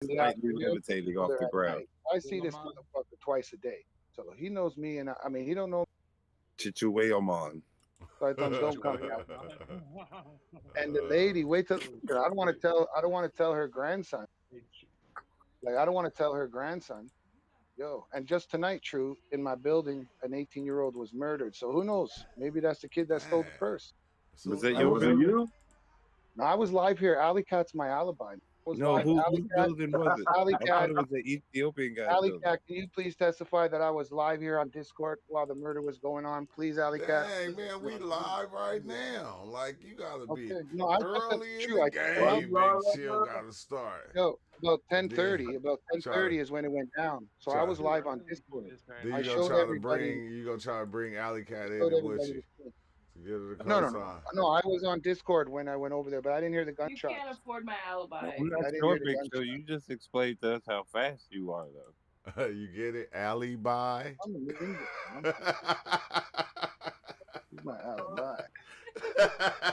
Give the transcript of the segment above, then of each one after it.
Slightly levitating off the At ground. night. I see this motherfucker twice a day, so he knows me, and I mean he don't know. Chichuwe Oman. So I told him don't come down. And the lady, wait till 'cause I don't want to tell. I don't want to tell her grandson. Like I don't want to tell her grandson. Yo, and just tonight, true, in my building, an 18-year-old was murdered. So who knows? Maybe that's the kid that stole the Man. purse. Was So that That your wasn't building? you? No, I was live here. Alley Cat's my alibi. I was No, live. whose building was it? Alley I thought Cat, it was the Ethiopian guy's Alley building. Cat, can you please testify that I was live here on Discord while the murder was going on? Please, Alley Cat. dang, man, we live right now. Like you gotta be Okay. No, I thought that's early in true. the I checked him Are out. you game. Big live right Chill now? gotta start. Yo, about And then 10:30. About try 10:30 to is when it went down. So I try. was live on Discord. Then I you gonna showed try to everybody. bring Alley Cat in Showed it with everybody you the thing. to get her to No, no, no, co-sign. no. I was on Discord when I went over there, but I didn't hear the You can't gunshots. afford my No, alibi. I'm not I didn't sure, hear the Big Show. gunshot. You just explained to us how fast you are, though. You get it? Alibi. I'm a ninja. He's my alibi.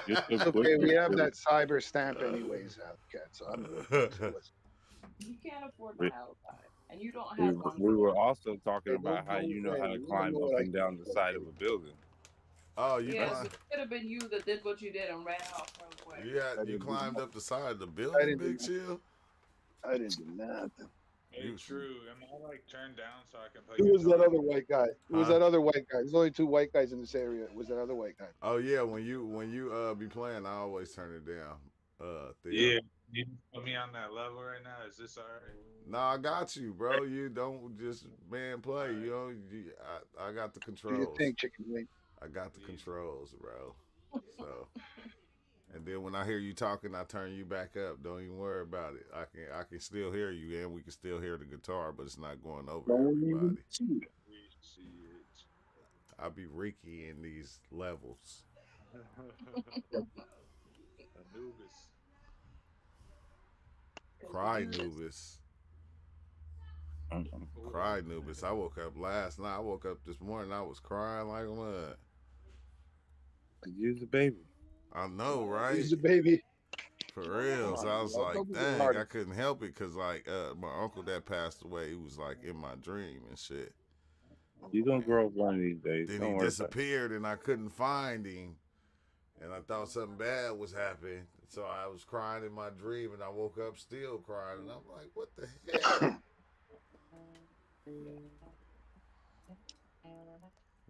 Just a It's quick okay. We have picture. that cyber stamp anyways, Cat. So I'm good. So listen. You can't afford my We, alibi, and you don't we, have one we were either. also talking Hey, about how you don't know say how to anything. You don't climb know up what I and can down the do, side of baby. a building. Oh, you Yeah, so climbed. it could have been you that did what you did and ran off real quick. I You didn't do climbed nothing. up the side of the I building, didn't do Big nothing. Chill. I didn't do nothing. Hey, You, True, am I like turned down so I can play Who was that guitar? other white guy? Who was huh? that other white guy? There's only two white guys in this area. It was that other white guy? Oh yeah, when you be playing, I always turn it down. Yeah, Theo. you put me on that level right now. Is this all right? No, I got you, bro. You don't just man All play. right, I got the Do you controls. think, chicken wing? I got the please. controls, bro. So, and then when I hear you talking, I turn you back up. Don't even worry about it. I can still hear you, and we can still hear the guitar, but it's not going over Don't even everybody. see it. Appreciate. I be Ricky in these levels. Anubis. Because with Cry you, this Nubis. Mm-mm. Who Cry that? Nubis. I woke up last night. I woke up this morning. I was crying like a mud. Use the baby. I know, He's right? the baby. For Come real. So on, I man. was Don't like, be getting dang, hard. I couldn't help it because like my uncle that passed away, he was like in my dream and shit. You're gonna And grow up one of these days. then he Don't worry about it. disappeared and I couldn't find him. And I thought something bad was happening. So I was crying in my dream and I woke up still crying. And I'm like, what the hell?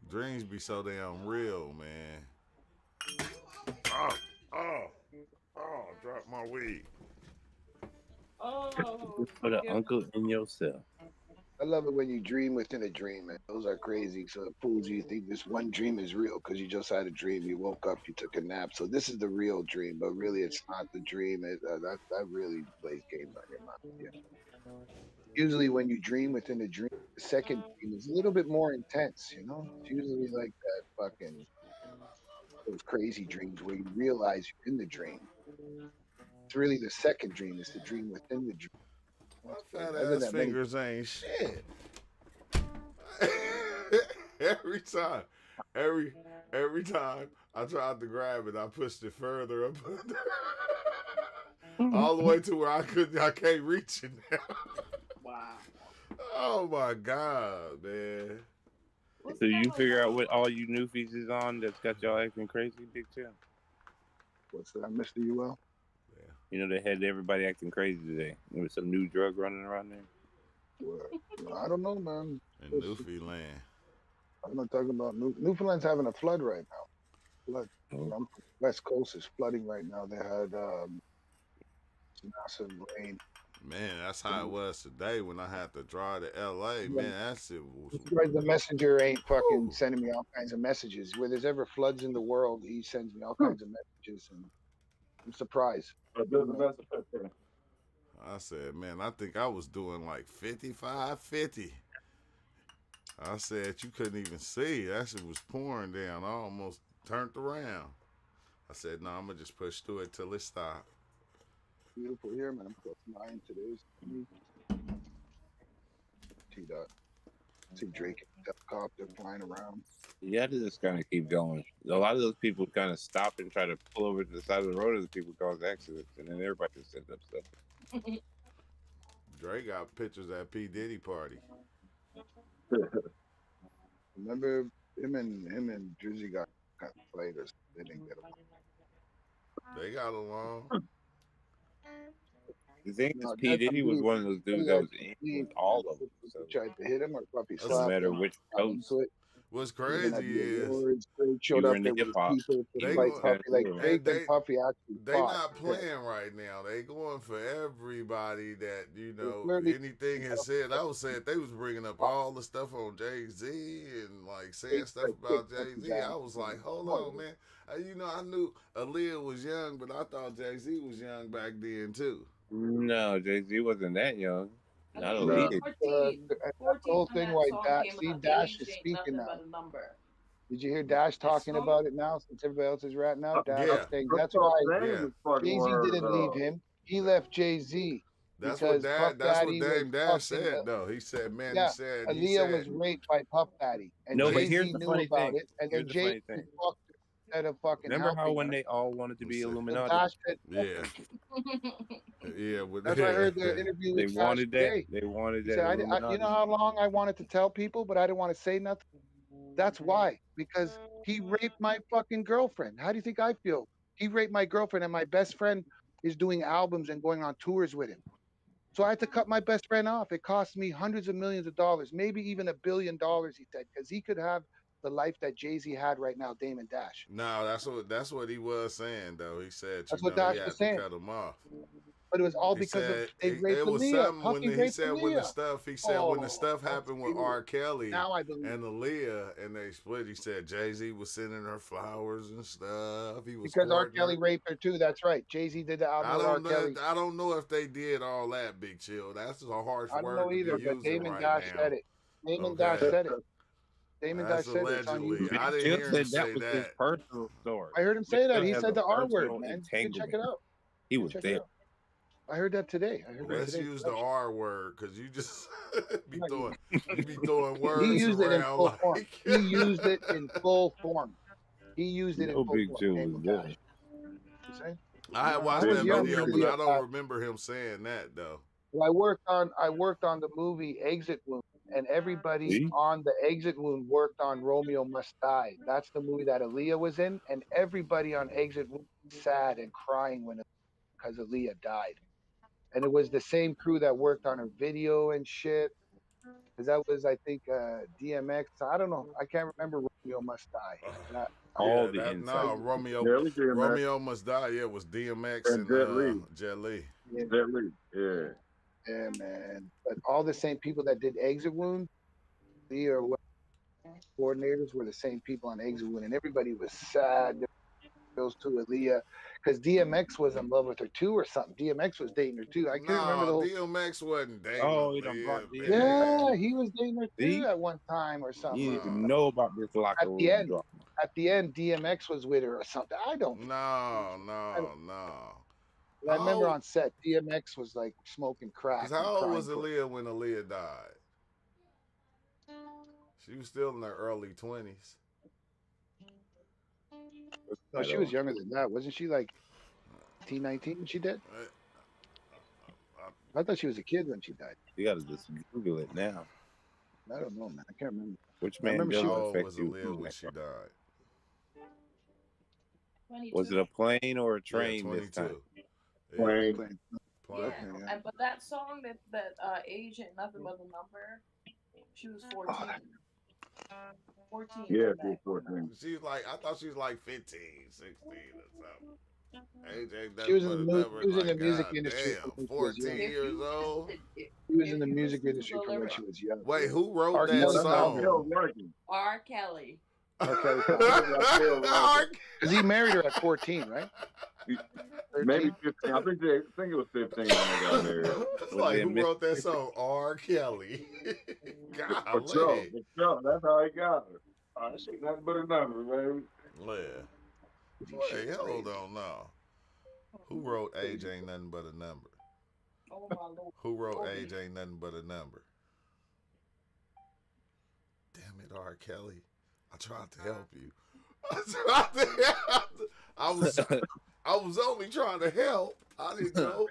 Dreams be so damn real, man. Oh, oh, oh, drop my weed. oh, Just put an give uncle in yourself. I love it when you dream within a dream, man. Those are crazy. So it fools you. You think this one dream is real because you just had a dream. You woke up, you took a nap. So this is the real dream, but really it's not the dream. That really plays games on your mind. Yeah. Usually when you dream within a dream, the second dream is a little bit more intense. You know, it's usually like that fucking those crazy dreams where you realize you're in the dream. It's really the second dream. It's the dream within the dream. My So fat I've been ass that many. fingers ain't shit. every time, every every time I tried to grab it, I pushed it further up, all the way to where I can't reach it now. wow. Oh my god, man! What's So you going figure out on? what all you newfies is on that's got y'all acting crazy, Big Chill? What's that, Mr. UL? Yeah. You know they had everybody acting crazy today. There was some new drug running around there. Well, I don't know, man. In It's- Newfoundland, I'm not talking about Newfoundland's having a flood right now. Flood. Oh, I'm, West Coast is flooding right now. They had massive rain. man, that's how it was today when I had to drive to L.A. Man, that shit was. I'm surprised the messenger ain't fucking Woo. sending me all kinds of messages. Where there's ever floods in the world, he sends me all kinds of messages, and I'm surprised. But there's a message up there. I said, man, I think I was doing like 55, 50. I said, you couldn't even see. That shit was pouring down. I almost turned around. I said, no, I'm going to just push through it till it stopped. Beautiful here, man. I'm +9 today. T-Dot. See Drake in the helicopter flying around. you got to just kind of keep going. A lot of those people kind of stop and try to pull over to the side of the road as the people cause accidents, and then everybody just ends up stuff. Dre got pictures at P Diddy party. Remember him and Drizzy got kind of played us. They didn't get along. They got along. The thing is, No, P Diddy was one of those dudes that was in he with all of them. So tried to hit him or Puppy Doesn't no slapped matter him. which got coast into it. What's Even at crazy the is awards, Drake showed you were up in there the with hip his hop, people to They fight go- Puffy. Like and Drake and they- Puffy actually they fought. not playing right now. They going for everybody that Clearly- anything has said. I was saying they was bringing up all the stuff on Jay-Z and like saying stuff about Jay-Z. I was like, hold on, man. I knew Aaliyah was young, but I thought Jay-Z was young back then too. no, Jay-Z wasn't that young. Not Aaliyah Aaliyah. 14. That's the 14 whole when thing that why song Dash, came see out. Dash Age is ain't speaking nothing now. but a number. Did you hear Dash talking song? about it now since everybody else is ratting out? Dash Yeah. is saying that's why Yeah. Jay-Z didn't leave him. He left Jay-Z That's because what Puff Daddy Dame was Dash fucking, said though. He said, man, yeah, he said Aaliyah was raped by Puff Daddy, and No, but Jay-Z here's the knew funny about thing. it, and Here's then the Jay-Z funny thing. fucked her instead of fucking Remember how helping when her. they all wanted to be So So Illuminati, Dash said, yeah. Yeah, with that's why I heard the interview they with Dash wanted that. today. They wanted He that said, Illuminati. you know how long I wanted to tell people, but I didn't want to say nothing? That's why, because he raped my fucking girlfriend. How do you think I feel? He raped my girlfriend, and my best friend is doing albums and going on tours with him. So I had to cut my best friend off. It cost me hundreds of millions of dollars, maybe even $1 billion, he said, because he could have the life that Jay-Z had right now, Damon Dash. No, that's what he was saying though. He said That's you what know Dash he had was to saying. cut him off. But it was all He because of said they raped it was Aaliyah. something when Puffy he raped said when the Aaliyah. stuff he said when the stuff happened with true. R. Kelly Now I believe and Aaliyah and they split. He said Jay-Z was sending her flowers and stuff. He was because R. courting Kelly her. raped her too. That's right. Jay-Z did the album with R. Kelly. I don't know if they did all that, Big Chill. That's a harsh I don't word know to either, be but using Damon right Dash now. said it. Damon Okay. Dash said it. Damon That's Dash said it. It's on allegedly. YouTube. I didn't Jill hear him said say that was his that. personal story. I heard him say that. Jill He has said a the R word, personal man. You can check entanglement. it out. He was Check it there. out. I heard that today. I heard that Let's today. use the R word because you just be Not throwing words He used it in around full form. like He used it in full form. He used it in No full Big form. Jill Damon was there. Dash. You saying? I had watched I was that young video, when but he I don't passed. remember him saying that though. Well, I worked on the movie Exit Wound, and everybody See? on the Exit Wound worked on Romeo Must Die. That's the movie that Aaliyah was in, and everybody on Exit Wound was sad and crying because Aaliyah died. And it was the same crew that worked on her video and shit. Because that was, I think, DMX. I don't know. I can't remember Romeo Must Die. That, All Yeah, the that inside. no Romeo Yeah, it was DMX Romeo Must Die. Yeah, it was DMX and Jet Li. and Jet Li. Jet Li. Yeah. yeah, man. But all the same people that did Exit Wound, the or what coordinators were the same people on Exit Wound, and everybody was sad. Those two, Aaliyah, because DMX was in love with her too, or something. DMX was dating her too. I can't remember the No, whole. DMX wasn't dating. Oh, he done brought man. DMX. Yeah, he was dating her See? too at one time or something. You need to know about this locker At the room end, drama. at the end, DMX was with her or something. I don't. No. I remember How- on set, DMX was like smoking crack. Because how and old crying was for- Aaliyah when Aaliyah died? She was still in her early 20s. No, she was younger than that, wasn't she? Like 18, 19 when she did. I thought she was a kid when she died. You gotta just Google it now. I don't know, man. I can't remember. Which I remember Mandela she How old effect was you Aaliyah when she died? 22. Was it a plane or a train Yeah, this time? 22. Plane. Playing- Plane. Yeah, Okay, yeah. but that song that age ain't nothing but a number. She was 14. 14. Yeah, back. 14. She's like, I thought she was like 15, 16 or something. AJ, She was in the music God industry damn, when she was 14 young. years old. She was in the music industry from when lyric. she was young. Wait, who wrote R. that Kelly That's how found song? Kel's working. R. Kelly. Because he married her at 14, right? 13? Maybe 15. I think it was 15 when they got married. It's like, it who Miss- wrote that song? R. Kelly. For sure. Golly. For sure. That's how he got her. That shit nothing but a number, man. Yeah. Wait, hold on now. Who wrote Age Ain't Nothing But a Number? Oh my lord. Who wrote Age Ain't Nothing But a Number? Damn it, R. Kelly. I tried to help you. I was only trying to help. I didn't know.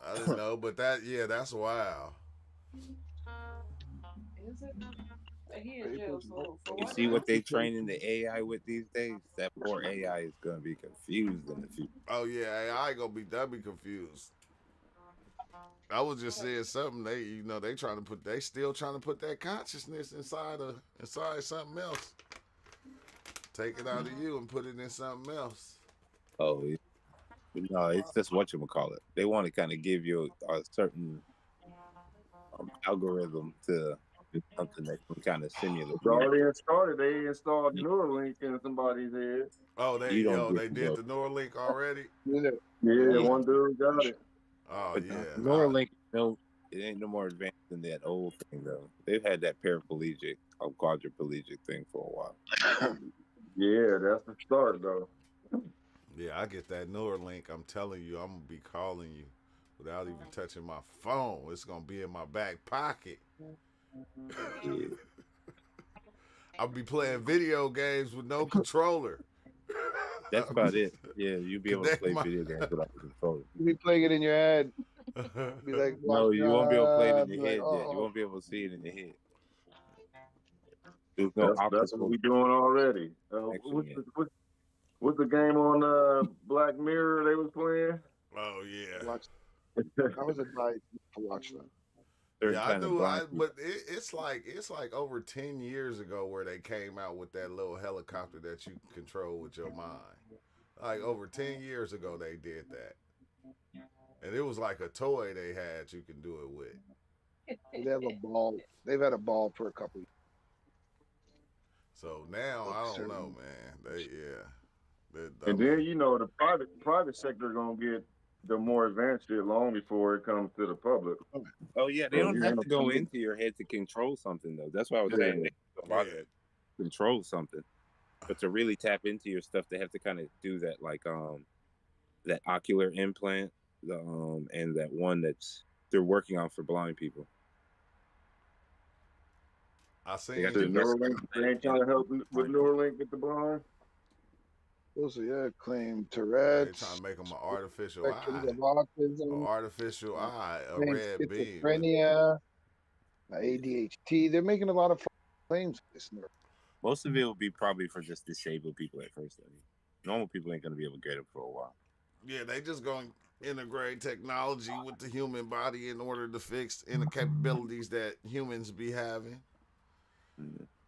I didn't know, but that's wild. Is it? He in jail, People's so for You what see now? what they training the AI with these days? That poor AI is gonna be confused in the future. Oh yeah, I ain't gonna be confused. I was just What? saying something. They still trying to put that consciousness inside something else. Take it out of you and put it in something else. Oh, no, it's just what you call it. They want to kind of give you a certain algorithm to do something that can kind of simulate. It's already started. They installed Neuralink in somebody's head. Oh, You don't get they to did go, the Neuralink already. Yeah, Yeah, yeah. one dude got it. Oh but yeah, Neuralink, no, it ain't no more advanced than that old thing though. They've had that paraplegic or quadriplegic thing for a while. Yeah, that's the start though. yeah. I get that Neuralink. I'm telling you, I'm gonna be calling you without even touching my phone. It's gonna be in my back pocket. Yeah, I'll be playing video games with no controller. that's about it. Yeah, you'll be able to Connect play my. video games without the controller. You be playing it in your head. Be like, watch, No, you won't be able to play it in be your like, head yet. You oh, won't be able to see it in your head. There's no That's what optical we doing already. connection yet. What's the game on Black Mirror they was playing? Oh yeah. watch. I was advised to watch that. Certain Yeah, I kind of knew. blind people. But it's like over 10 years ago where they came out with that little helicopter that you can control with your mind. Like over 10 years ago, they did that, and it was like a toy they had you can do it with. They have a ball. They've had a ball for a couple So now of I don't know, certain. man. I And then mean, the private sector gonna get the more advanced shit long before it comes to the public. Oh yeah, they So don't you have ain't to go gonna- into your head to control something though. That's why I was Yeah. saying they have a lot yeah, of control something. But to really tap into your stuff, they have to kind of do that that ocular implant, and that one that's they're working on for blind people. I They got seen. The the nerve Neuralink, they ain't trying to help with blind. Neuralink with the blind. Those are, yeah, claim They trying Tourette's, to make them an artificial spectrums eye, of autism, a claim red beam. schizophrenia, ADHD. They're making a lot of claims for this nerve. Most of it will be probably for just disabled people at first. I mean, normal people ain't gonna be able to get it for a while. Yeah, they just going to integrate technology with the human body in order to fix any capabilities that humans be having.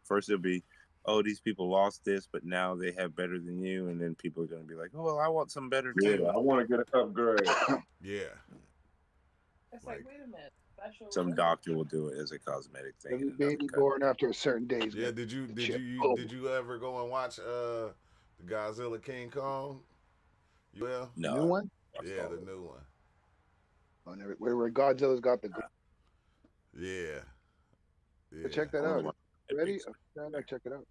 First it'll be, oh, these people lost this, but now they have better than you, and then people are gonna be like, oh well, I want some better Yeah, too. I want to get an upgrade. Yeah. It's Like, like, wait a minute, special. Some what? doctor will do it as a cosmetic thing. Every in another baby country. born after a certain day is yeah, going to chip. did you ever go and watch the Godzilla King Kong? Well, The No, new one? yeah, the new one. Where Godzilla's got the. Yeah. Yeah. Check that I wanna out. watch Ready? Netflix. Okay, check it out.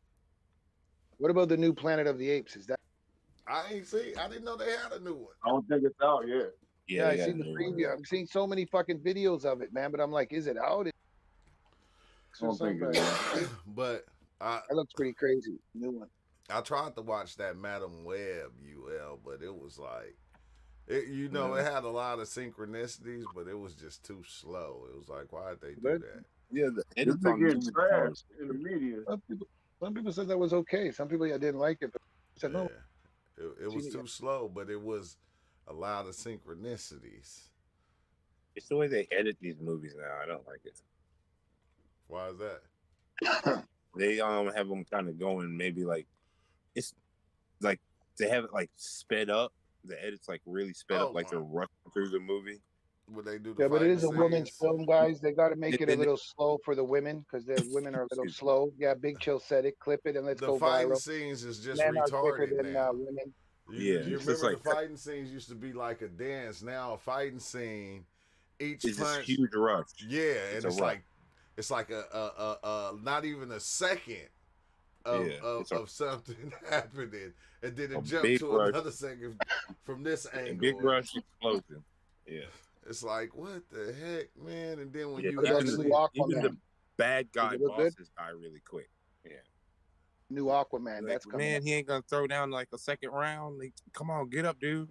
What about the new Planet of the Apes? Is that? I didn't know they had a new one. I don't think it's out yet. Yeah, I they got seen a the new one. preview. I've seen so many fucking videos of it, man. But I'm like, is it out? I don't think it's out. But That looks pretty crazy. New one. I tried to watch that Madam Web UL, but it was like it had a lot of synchronicities, but it was just too slow. It was like, why did they do that? Yeah, the This edits thing on getting movies trashed in the media. Some people said that was okay. Some people didn't like it, but said no. Yeah. It was too slow, but it was a lot of synchronicities. It's the way they edit these movies now. I don't like it. Why is that? They have them kind of going maybe like it's like they have it like sped up. The edit's like really sped up, like they're rushing through the movie. Would they do the Yeah, but it is a fighting woman's scenes? film, guys. They got to make it a And little slow for the women because the women are a little Excuse slow. Yeah, Big Chill said it. Clip it and let's The go fighting viral. scenes is just Men are quicker retarded than now. women. Yeah, You it's just remember like the fighting scenes used to be like a dance. Now a fighting scene, each it's this punch, huge rush. yeah, and a it's rush. like a not even a second of of something happening, and then it jumps to rush. another second from this A angle. big rush explosion. Yeah. It's like, what the heck, man? And then when Yeah, you What about the actually, new even the Aquaman? bad guy Does it look good? bosses die really quick. Yeah. New Aquaman, Like, that's coming man, up. he ain't gonna throw down like a second round. Like, come on, get up, dude.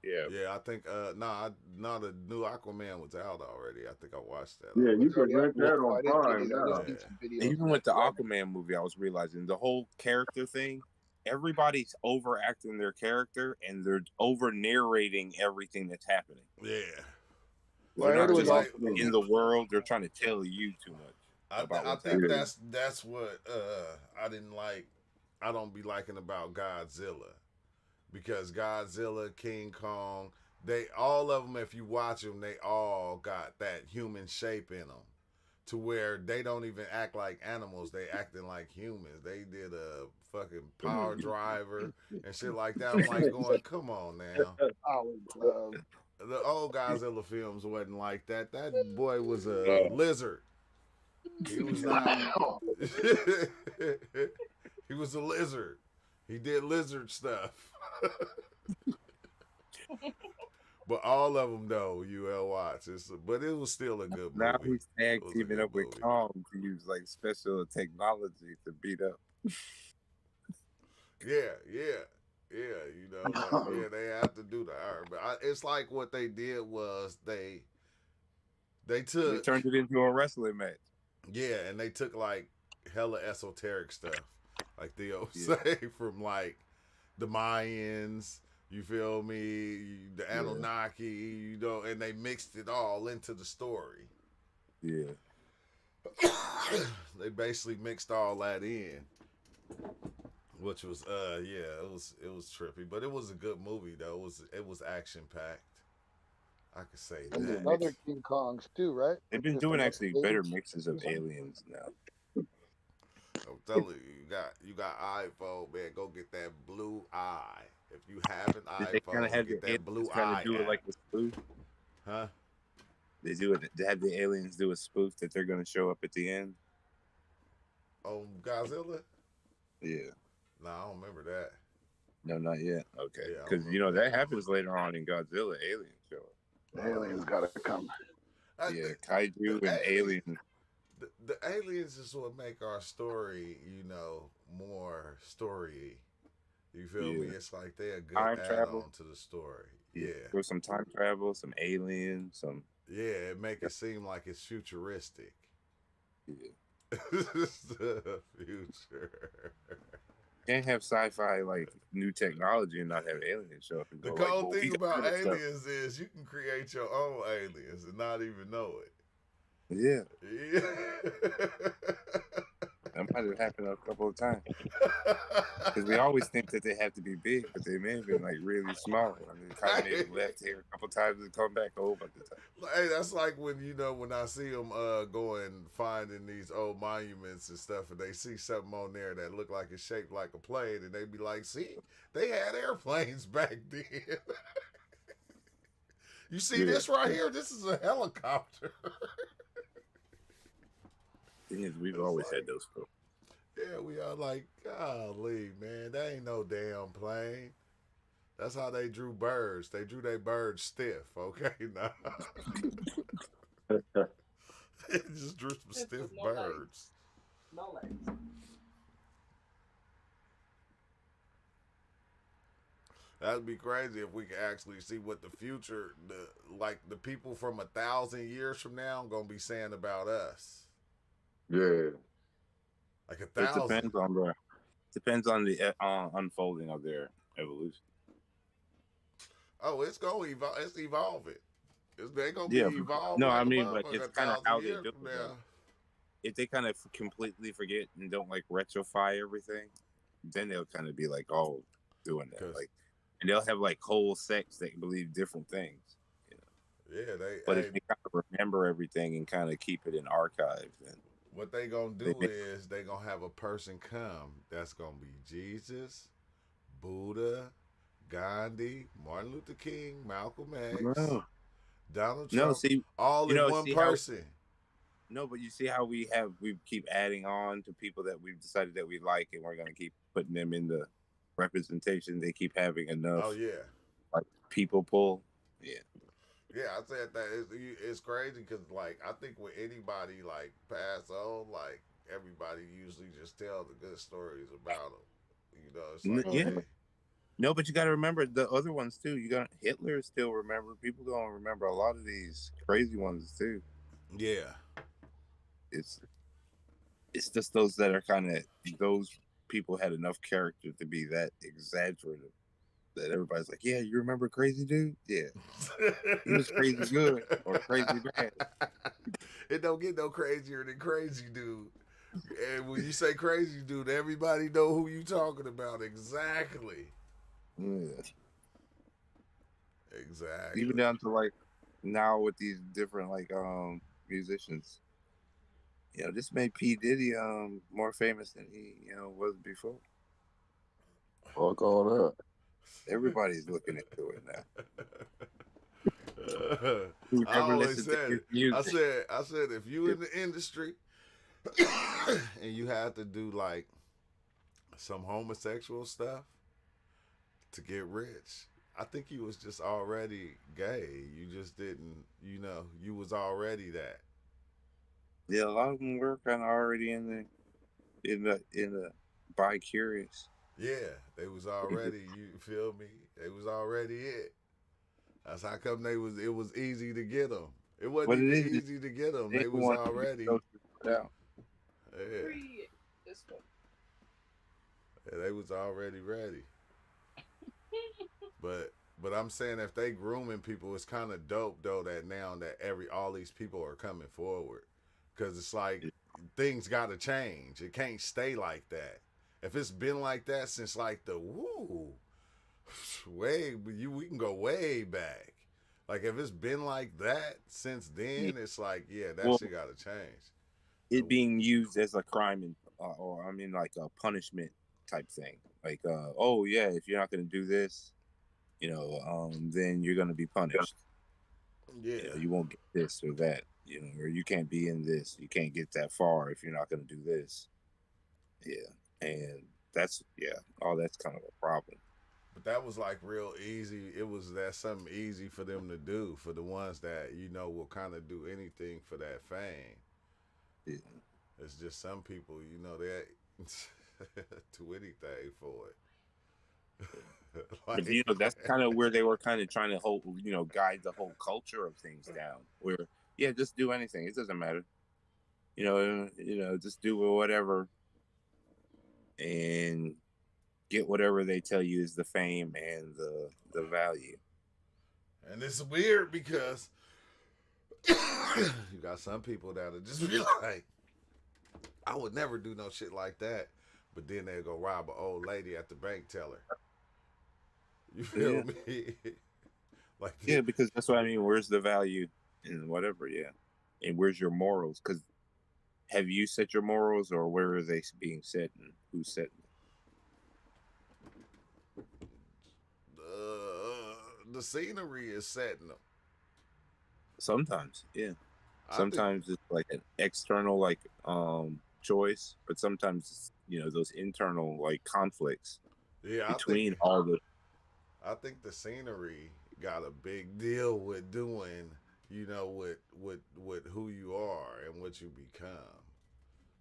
Yeah, Yeah, I think no, the new Aquaman was out already. I think I watched that Yeah, you It's already. can already out. rent well, that Oh, on I didn't see it Prime either. I just now. seen Yeah. some videos. even with the Aquaman movie, I was realizing the whole character thing. Everybody's overacting their character, and they're over narrating everything that's happening. Yeah. Well, They're I heard not it Well, was just like also. in the world. They're trying to tell you too much about I what's think happening. Yeah. that's what I didn't like. I don't be liking about Godzilla because Godzilla, King Kong, they all of them. If you watch them, they all got that human shape in them, to where they don't even act like animals. They acting like humans. They did a fucking power driver and shit like that. I'm like going, come on now. Oh, The old Godzilla films wasn't like that. That boy was a Uh, lizard. He was not. wow. He was a lizard. He did lizard stuff. But all of them though, UL watch. But it was still a good now movie. he's tag It was a teaming good up with movie. Kong to use like special technology to beat up. Yeah, yeah, yeah. You know, like yeah, they have to do that. But it's like what they did was they They took turned it into a wrestling match. yeah, and they took like hella esoteric stuff, like Theo Yeah. say, from like the Mayans. You feel me? The Yeah. Anunnaki, you know, and they mixed it all into the story. Yeah. They basically mixed all that in, which was yeah, it was trippy, but it was a good movie though. It was action packed. I could say And there's that. other King Kongs too, right? They've been Just doing another actually age better mixes or of something? aliens now. I'm telling you, you got iPhone, man. Go get that blue eye. If you have an Did they kind of iPhone, have the get that blue aliens kind of eye do it like app. a spoof? Huh? They do it. They have the aliens do a spoof that they're going to show up at the end. On Godzilla? Yeah. No, I don't remember that. No, not yet. Okay, Yeah, I don't because remember that that. happens later on in Godzilla. Aliens show up. The aliens gotta come. I Yeah, think kaiju the and aliens, alien. the aliens is what make our story, you know, more story. You feel me? Yeah, It's like they're a good time add travel. on to the story. Yeah, Yeah. there's some time travel, some aliens, some. Yeah, it make it seem like it's futuristic. Yeah. It's the future. Can't have sci-fi like new technology and not have aliens show up and The go like, cold "Well, we thing got about better stuff." aliens is you can create your own aliens and not even know it. Yeah, Yeah. that might have happened a couple of times because we always think that they have to be big, but they may have been like really small. I mean, kind of maybe left here a couple of times and come back a whole bunch of times. Hey, that's like when you know when I see them going finding these old monuments and stuff, and they see something on there that look like it's shaped like a plane, and they be like, "See, they had airplanes back then." You see this right here? This is a helicopter. Thing is, we've It's always like, had those folks. yeah, we are like, golly, man, that ain't no damn plane. That's how they drew birds. They drew their birds stiff, okay? Now they just drew some Just stiff with no legs. birds. No legs. That'd be crazy if we could actually see what the future, the people from 1,000 years from now, gonna be saying about us. Yeah. Like It 1,000. depends on the unfolding of their evolution. Oh, it's gonna evolve. It's evolving. They gonna be Yeah, evolving no, like I a mean, but motherfucker it's a kind of thousand how they years do from it. now. If they kind of completely forget and don't like retrofy everything, then they'll kind of be like, oh, doing that. 'Cause- Like, and they'll have like whole sects that believe different things. You know? Yeah, they. But Hey, if they kind of remember everything and kind of keep it in archives, then what they gonna they do make, is they gonna have a person come that's gonna be Jesus, Buddha, Gandhi, Martin Luther King, Malcolm X, no, Donald no. Trump, See, all in one see how person. no, but you see how we keep adding on to people that we've decided that we like, and we're gonna keep putting them in the representation. They keep having enough Oh yeah, like people pull. Yeah, yeah. I said that it's crazy because like I think when anybody like pass on, like everybody usually just tell the good stories about them. You know, it's like yeah. hey, No, but you got to remember the other ones too. You got Hitler still remember. People gonna remember a lot of these crazy ones too. Yeah. It's it's just those that are kind of those people had enough character to be that exaggerative that everybody's like, yeah, you remember Crazy Dude? Yeah, he was crazy good or crazy bad. It don't get no crazier than Crazy Dude. And when you say Crazy Dude, everybody know who you talking about. Exactly. Yeah. Even Exactly. down to like now with these different like musicians. This made P Diddy more famous than he was before. Fuck all that. Everybody's looking into it now. Who I never always listened to said his it. music? I said if you in the industry and you had to do like some homosexual stuff to get rich, I think you was just already gay. You just didn't, you was already that. Yeah, a lot of them were kind of already in the bi curious. Yeah, they was already. You feel me? They was already it. That's how come it was easy to get them. It wasn't What it even is, easy to get them. they They was want to get already. social out. Yeah, Free this one. they was already ready. But I'm saying if they grooming people, it's kind of dope though that now that all these people are coming forward, because it's like things got to change. It can't stay like that. If it's been like that since like the we can go way back. Like if it's been like that since Yeah. then, it's like yeah, that Well, shit got to change. it being used as a crime and or I mean like a punishment type thing. Like, oh yeah, if you're not going to do this, then you're going to be punished. Yeah, You won't get this or that. Or you can't be in this. You can't get that far if you're not going to do this. Yeah, and all that's kind of a problem. but that was like real easy. It was that something easy for them to do for the ones that will kind of do anything for that fame. Yeah. It's just some people, they do anything for it. But Like, that's kind of where they were kind of trying to hold, guide the whole culture of things down. Where yeah, just do anything. It doesn't matter. Just do whatever and get whatever they tell you is the fame and the value. and it's weird because you got some people that'll just be like, I would never do no shit like that. But then they'll go rob an old lady at the bank teller. You feel Yeah, me? Like, yeah, because that's what I mean. Where's the value in whatever? Yeah, and where's your morals? Because have you set your morals, or where are they being set, and who's setting them? the scenery is setting them. Sometimes, yeah. I think, Sometimes it's like an external like choice, but sometimes it's, those internal like conflicts yeah, between all the I think the scenery got a big deal with doing, with who you are and what you become.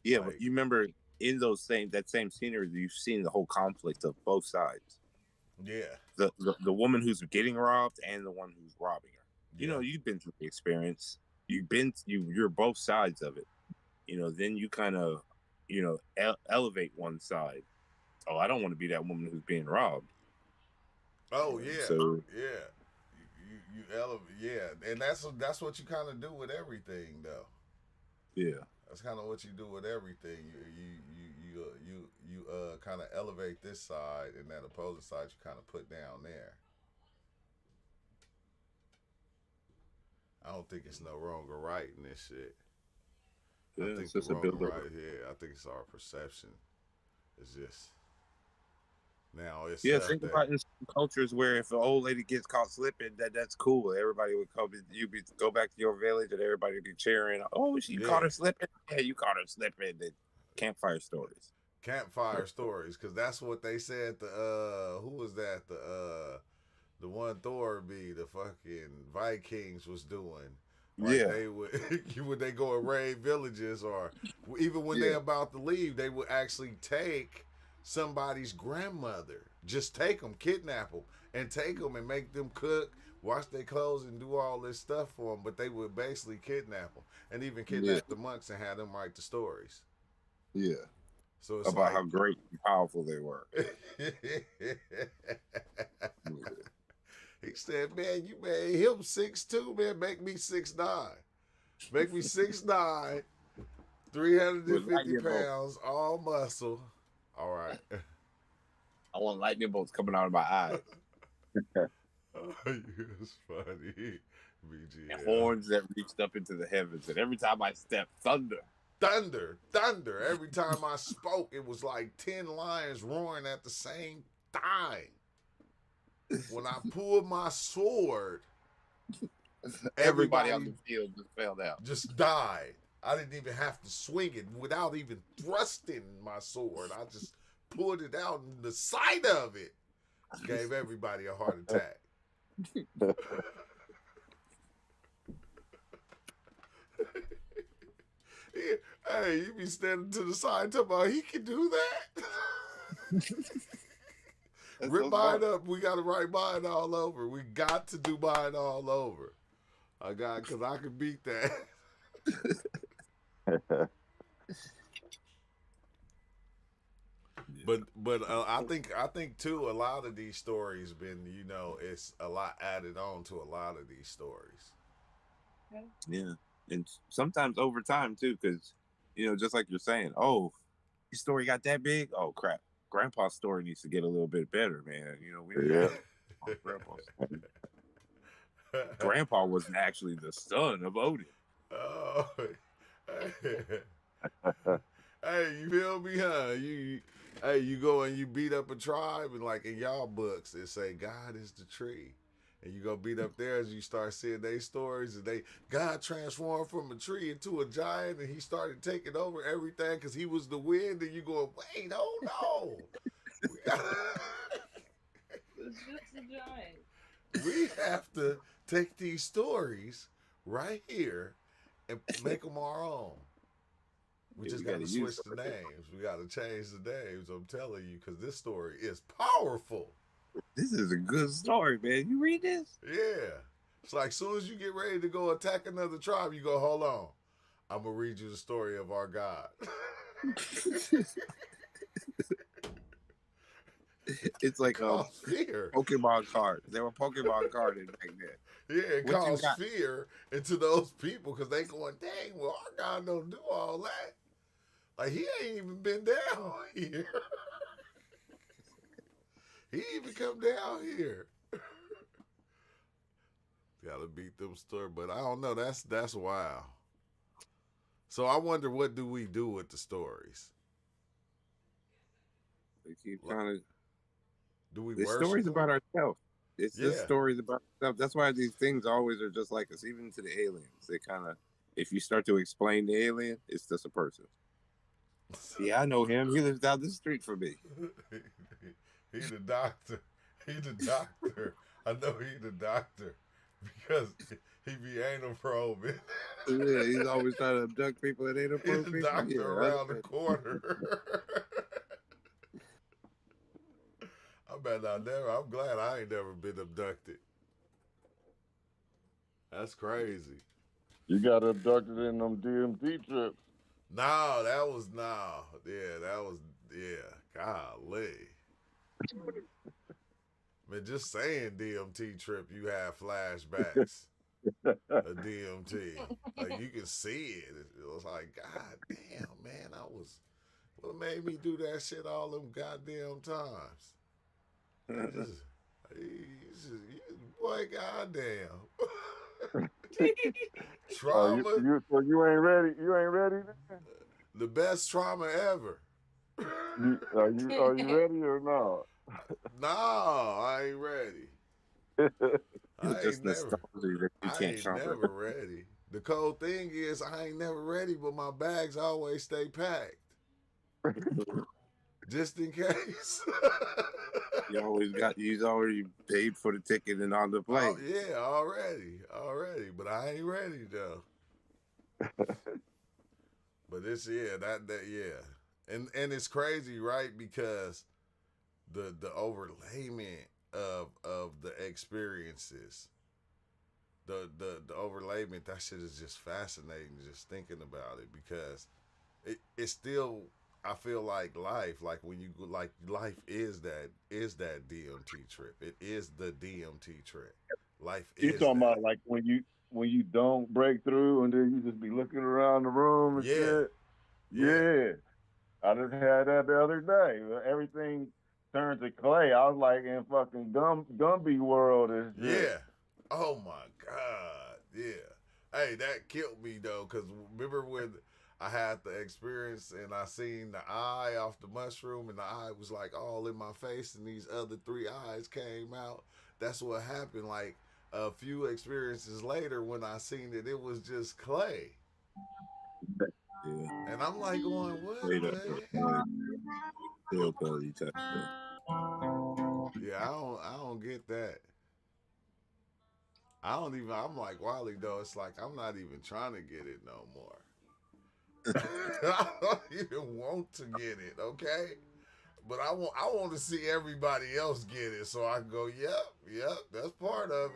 yeah. But Like, you remember in that same scenery, you've seen the whole conflict of both sides. yeah, The woman who's getting robbed and the one who's robbing her. yeah. You've been through the experience. You're both sides of it. Then you kind of elevate one side. Oh, I don't want to be that woman who's being robbed. Oh yeah, So yeah. You elevate, yeah, and that's what you kind of do with everything, though. yeah, That's kind of what you do with everything. You kind of elevate this side, and that opposing side you kind of put down there. I don't think it's no wrong or right in this shit. I yeah, it's think the just a wrong or builder. right here. I think it's our perception. It's just now it's Yeah, stuff think that about in some cultures where if an old lady gets caught slipping, that's cool. Everybody would come. Go back to your village, and everybody would be cheering. Oh, she caught yeah, her slipping. Yeah, you caught her slipping. The campfire stories. campfire stories, because that's what they said. The who was that? The one Thor be the fucking Vikings was doing. Like Yeah, they would when they go and raid villages, or even when they yeah, about to leave, they would actually take somebody's grandmother. Just take them, kidnap them, and take them and make them cook, wash their clothes, and do all this stuff for them. But they would basically kidnap them and even Yeah, kidnap the monks and have them write the stories. yeah. So it's About like, how great and powerful they were. he said, "Man, you made him 6'2", man. Make me 6'9". Make me 6'9", With 350 lightning bolts. pounds, all muscle. All right." I want lightning bolts coming out of my eyes. It's funny. And BGL. horns that reached up into the heavens. And every time I step, thunder. Thunder, thunder. Every time I spoke, it was like 10 lions roaring at the same time. When I pulled my sword, Everybody on everybody the field just fell down. just died. I didn't even have to swing it without even thrusting my sword. I just pulled it out, and the sight of it gave everybody a heart attack. Hey, you be standing to the side talking about he can do that? Rip so mine smart. up. We got to write mine all over. We got to do mine all over. I got, because I can beat that. But I think too, a lot of these stories been, it's a lot added on to a lot of these stories. Yeah. And sometimes over time too, because just like you're saying, oh, his story got that big. Oh crap. Grandpa's story needs to get a little bit better, man. We need Yeah. to Grandpa's story. Grandpa was actually the son of Odin. Oh, hey, you feel me, huh? You go and you beat up a tribe, and like in y'all books, it say God is the tree. And you go beat up theirs, you start seeing their stories, and God transformed from a tree into a giant, and he started taking over everything because he was the wind. And you go, wait, oh no, It's just a giant. we have to take these stories right here and make them our own. We Yeah, just we got to gotta switch use the names. We got to change the names. I'm telling you, because this story is powerful. This is a good story, man. You read this? Yeah. It's like, as soon as you get ready to go attack another tribe, you go, hold on. I'm going to read you the story of our God. It's like a fear. Pokemon card. There were Pokemon cards back then. Yeah, it What you caused got? fear into those people because they going, dang, well, our God don't do all that. Like, he ain't even been down here. He even come down here. Gotta beat them story, but I don't know. That's wild. So I wonder, what do we do with the stories? We keep trying to. Do we The worship stories them? about ourselves. It's just Yeah. stories about ourselves. That's why these things always are just like us, even to the aliens. They kind of, if you start to explain the alien, it's just a person. Yeah, I know him. He lives down the street from me. He the doctor. He the doctor. I know he the doctor because he be anal probing. Yeah, he's always trying to abduct people that ain't He's approach the people. doctor Yeah, around the corner. I'm glad I ain't never been abducted. That's crazy. You got abducted in them DMT trips. No, that was golly. Man, just saying DMT trip, you have flashbacks of DMT. Like, you can see it. It was like, God damn, man, what made me do that shit all them goddamn times? Boy, goddamn. Trauma. So you ain't ready. You ain't ready. Then? The best trauma ever. Are you ready or not? No, I ain't ready. It's just nostalgia that you can't conquer. Never ready. The cold thing is, I ain't never ready, but my bags always stay packed. Just in case. He's already paid for the ticket and on the plane. Oh, yeah, already. But I ain't ready though. But it's, yeah. And it's crazy, right? Because the overlayment of the experiences, the overlayment, that shit is just fascinating just thinking about it because it's still, I feel like life, like when you like life is that DMT trip. It is the DMT trip. Life You is talking that. about like when you don't break through and then you just be looking around the room and Yeah, shit? yeah, Yeah. I just had that the other day. Everything turned to clay. I was like in fucking Gumby world and shit. yeah. Oh my god, yeah. Hey, that killed me though, cause remember when I had the experience and I seen the eye off the mushroom and the eye was like all in my face and these other three eyes came out. That's what happened. Like a few experiences later, when I seen it, it was just clay, Yeah, and I'm like going, what straight up, the like, hell? hillbilly type stuff. Yeah, I don't get that. I don't even. I'm like Wiley though. It's like I'm not even trying to get it no more. I don't even want to get it. Okay, but I want to see everybody else get it so I can go. Yep, that's part of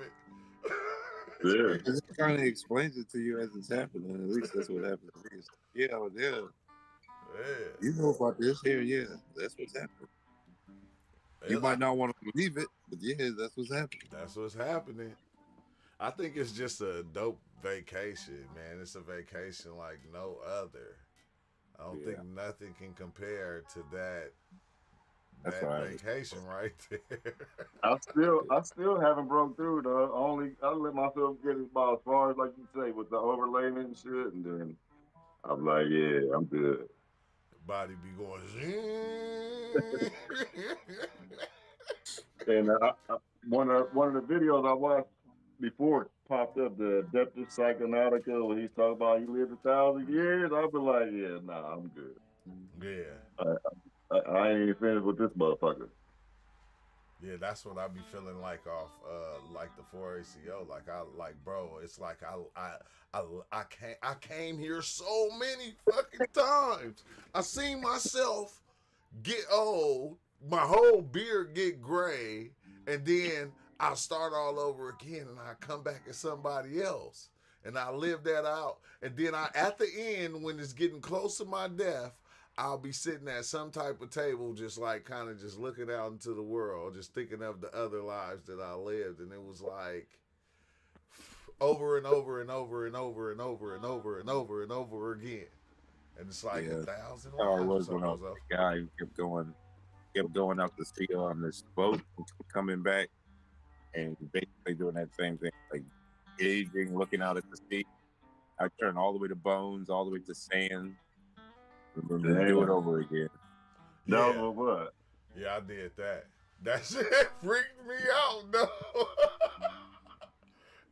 Yeah. it. It kind of explains it to you as it's happening. At least that's what happens to me. It's like, yeah, yeah, you know about this here. Yeah, that's what's happening. You I, might not want to believe it, but yeah, that's what's happening. that's what's happening. I think it's just a dope vacation, man. It's a vacation like no other. I don't think Yeah, nothing can compare to that that's that what I was. vacation right there. I still haven't broke through though. Only I let myself get about as far as like you say with the overlayment and shit, and then I'm like, yeah, I'm good. Body be going. Zing. And one of the videos I watched before it popped up, the Depth of Psychonautica, when he's talking about he lived 1,000 years. I'll be like, yeah, nah, I'm good. Yeah. I, I ain't even finished with this motherfucker. Yeah, that's what I be feeling like off like the 4ACO. Like I like bro, it's like I came here so many fucking times. I seen myself get old, my whole beard get gray, and then I start all over again and I come back as somebody else. And I live that out. And then I at the end, when it's getting close to my death, I'll be sitting at some type of table, just like kind of just looking out into the world, just thinking of the other lives that I lived. And it was like over and over and over and over and over and over and over and over again. And it's like Yeah, 1,000 how it lives or was when something. I was Bozo. a guy who kept going out to sea on this boat, and kept coming back, and basically doing that same thing, like aging, looking out at the sea. I turn all the way to bones, all the way to sand, and then just do it Damn. over again. That Yeah. was what? Yeah, I did that. That shit freaked me out, no.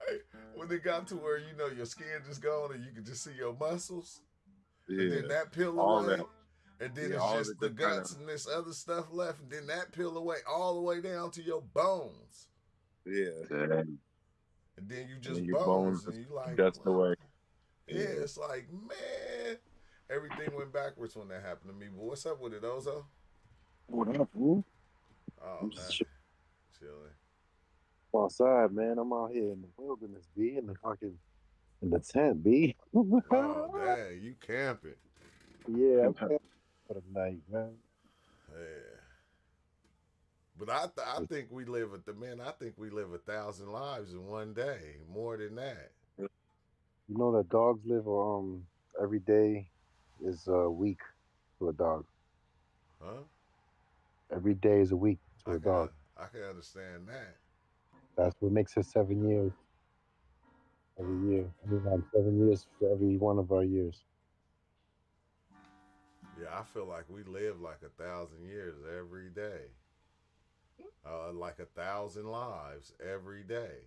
Hey, when it got to where your skin just gone and you can just see your muscles, and then Yeah, that peel all that. away, and then Yeah, it's all of it just the just kind of. guts and this other stuff left, and then that peel away all the way down to your bones, Yeah, Damn. and then you and then just your bones bones, and just you like, dust what? away. Yeah, Yeah. it's like, man, everything went backwards when that happened to me. But what's up with it, Ozo? What up, fool? Oh, I'm just nothing. Chilling. outside, man. I'm out here in the wilderness, B, in the tent, B. Oh, dang, you camping. Yeah, I'm camping for the night, man. Yeah. But I think we live at the man. I think we live 1,000 lives in one day, more than that. You know that dogs live every day is a week to a dog. Huh? Every day is a week to I a can dog. I can understand that. That's what makes it 7 years every year. I mean, 7 years for every one of our years. Yeah, I feel like we live like 1,000 years every day. Like 1,000 lives every day,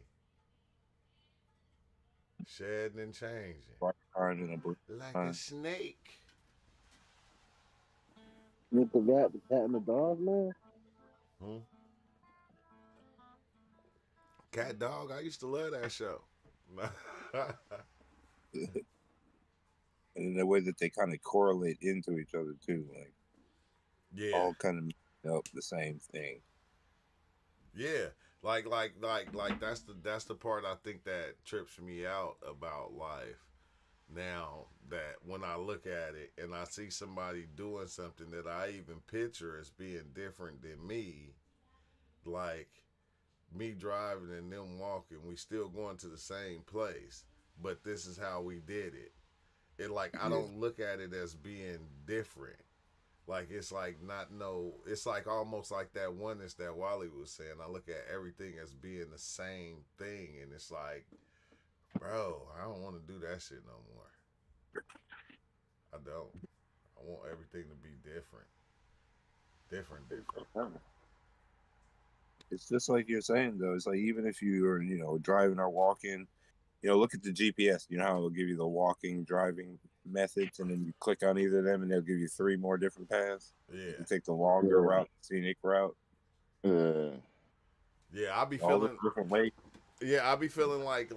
shedding and changing, White card and a blue like a line. snake. With the cat, and the dog, man. Hmm? Cat Dog. I used to love that show. And the way that they kind of correlate into each other too. Like Yeah, all kind of up the same thing. yeah. Like that's the part I think that trips me out about life. Now that when I look at it and I see somebody doing something that I even picture as being different than me, like me driving and them walking, we still going to the same place, but this is how we did it. It like I Yeah, don't look at it as being different. Like it's like not no. It's like almost like that oneness that Wally was saying. I look at everything as being the same thing, and it's like, bro, I don't want to do that shit no more. I don't. I want everything to be different, different. it's just like you're saying though. It's like even if you are driving or walking, look at the GPS. You know how it'll give you the walking, driving methods, and then you click on either of them, and they'll give you three more different paths. You Yeah, can take the longer Yeah. route, scenic route, Yeah. yeah. I be all the feeling. different ways. Yeah, I be feeling like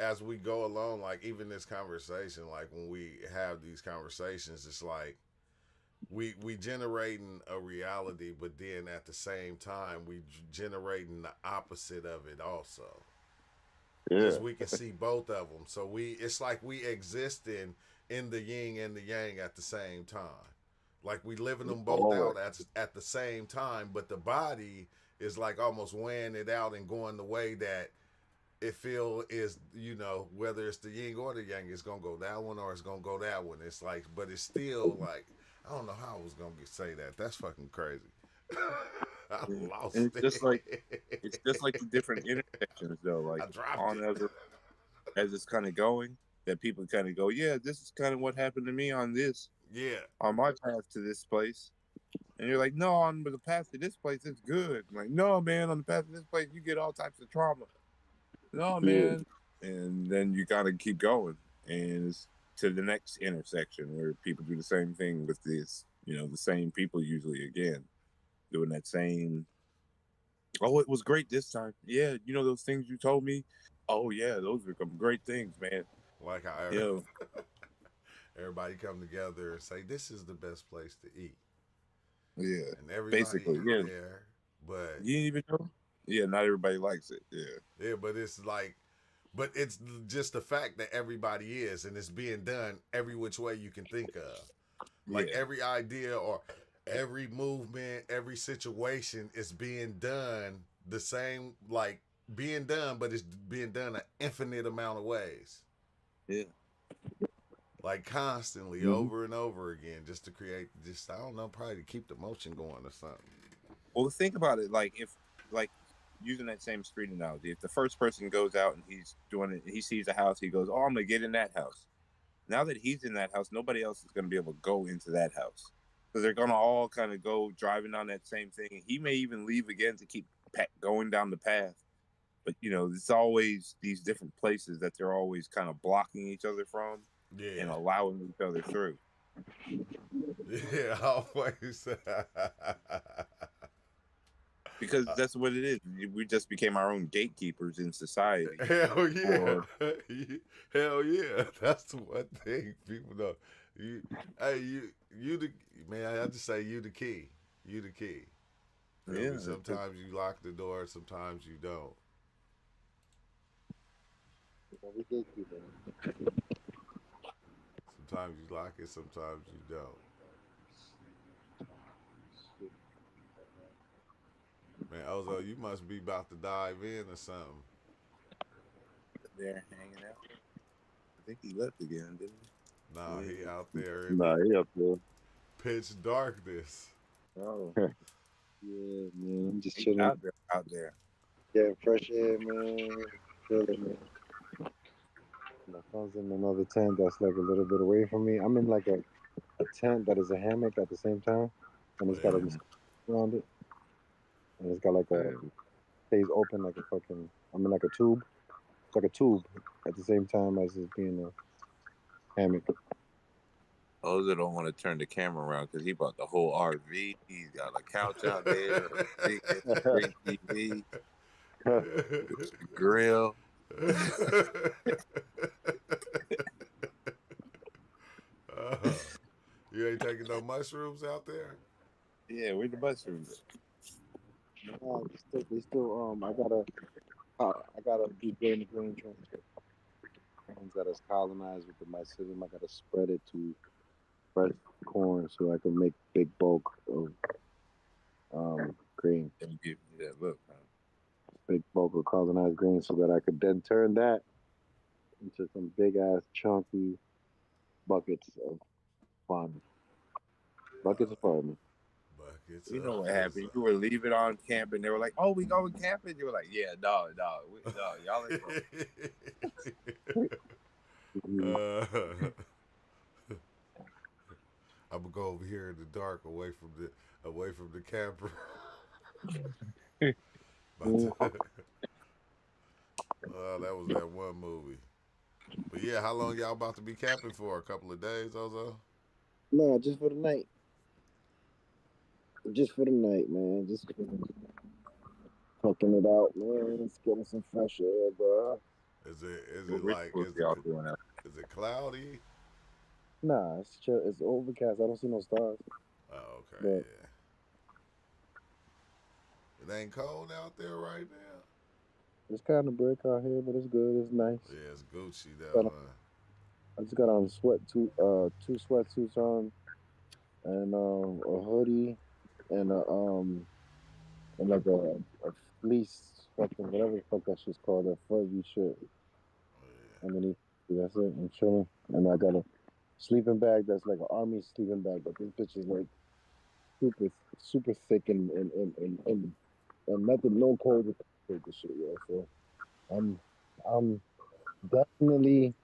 as we go along, like even this conversation, like when we have these conversations, it's like we generating a reality, but then at the same time we generating the opposite of it also, Yeah. because we can see both of them. So it's like we existing in the yin and the yang at the same time. Like we living them both Always. out at the same time, but the body is like almost weighing it out and going the way that it feel is, whether it's the yin or the yang, it's gonna go that one or it's gonna go that one. It's like, but it's still like I don't know how I was gonna say that. That's fucking crazy. I Yeah. And lost it's just like it. the different intersections though. Like I dropped on it. as it's kind of going, that people kind of go, yeah, this is kind of what happened to me Yeah, on my path to this place. And you're like, no, on the path to this place, it's good. I'm like, no, man, on the path to this place, you get all types of trauma. No, Yeah. man. And then you gotta keep going, and it's to the next intersection where people do the same thing with this. The same people usually again doing that same. Oh, it was great this time. Yeah, those things you told me. Oh yeah, those are some great things, man. like how You know, everybody come together and say this is the best place to eat, yeah. and everybody Basically, eat yeah. there. But You didn't even know. Yeah, not everybody likes it. Yeah, yeah, but it's like, but it's just the fact that everybody is, and it's being done every which way you can think of. Like yeah, every idea or every movement, every situation is being done the same, like being done, but it's being done an infinite amount of ways, yeah. like constantly Mhm. over and over again, just to create, just I don't know, probably to keep the motion going or something. Well, think about it. Like if, like, using that same street analogy, if the first person goes out and he's doing it, he sees a house, he goes, "Oh, I'm gonna get in that house." Now that he's in that house, nobody else is gonna be able to go into that house because they're gonna all kind of go driving down that same thing. He may even leave again to keep going down the path. But it's always these different places that they're always kind of blocking each other from and Yeah, allowing each other through. yeah, always. Because that's what it is. We just became our own gatekeepers in society. Hell yeah, Or hell yeah. That's the one thing people know. You, hey, you the man. I just say you the key. You the key. Feel yeah, me? Sometimes you lock the door, sometimes you don't. Every gatekeeper. Sometimes you lock it, sometimes you don't. Man, Ozo, you must be about to dive in or something. they're hanging out. I think he left again, didn't Nah, he? he out there in Nah, the he up there. pitch darkness. Yeah. Oh, Yeah, man. I'm just he's chilling, out there. Out there. getting fresh air, man. Chilling, man. My phone's in another tent that's like a little bit away from me. I'm in like a tent that is a hammock at the same time, and it's got a Yeah. mosquito around it, and it's got like a stays open like a fucking. I'm in like a tube. It's like a tube at the same time as it's being a hammock. Oza don't want to turn the camera around because he bought the whole RV. He's got a couch out there, a big screen TV, grill. You ain't taking no mushrooms out there? Yeah, where the mushrooms? Nah, they still I gotta be doing the green transfer. Ones that is colonized with the mycelium, I gotta spread it to fresh corn so I can make big bulk of green, Don't give me that look, huh? big bulk of colonized green, so that I could then turn that into some big ass chunky buckets of farming. Buckets of farming. Buckets You know of what happened? You fizzle. were leaving on camp, and they were like, "Oh, we going camping." You were like, "Yeah, dog, dog, y'all ain't going." Mhm. I'm gonna go over here in the dark, away from the camper. But that was that one movie. But yeah, how long y'all about to be camping for? A couple of days, Ozo? No, just for the night. Just for the night, man. Just fucking it out, man. It's getting some fresh air, bro. Is What it like rituals y'all doing out? is it cloudy? Nah, it's chill. It's overcast. I don't see no stars, Oh, okay, but yeah. It ain't cold out there right now. it's kind of brick out here. But it's good. It's nice. Yeah, it's Gucci Got though. on, I just got on two sweatsuits on, and a hoodie, and and like a fleece fucking whatever the fuck that shit's called, that fuzzy shit Yeah. underneath. That's it. I'm chilling, and I got a sleeping bag that's like an army sleeping bag, but this bitch is like super thick and nothing, no cold to take this shit, yeah. So I'm I'm definitely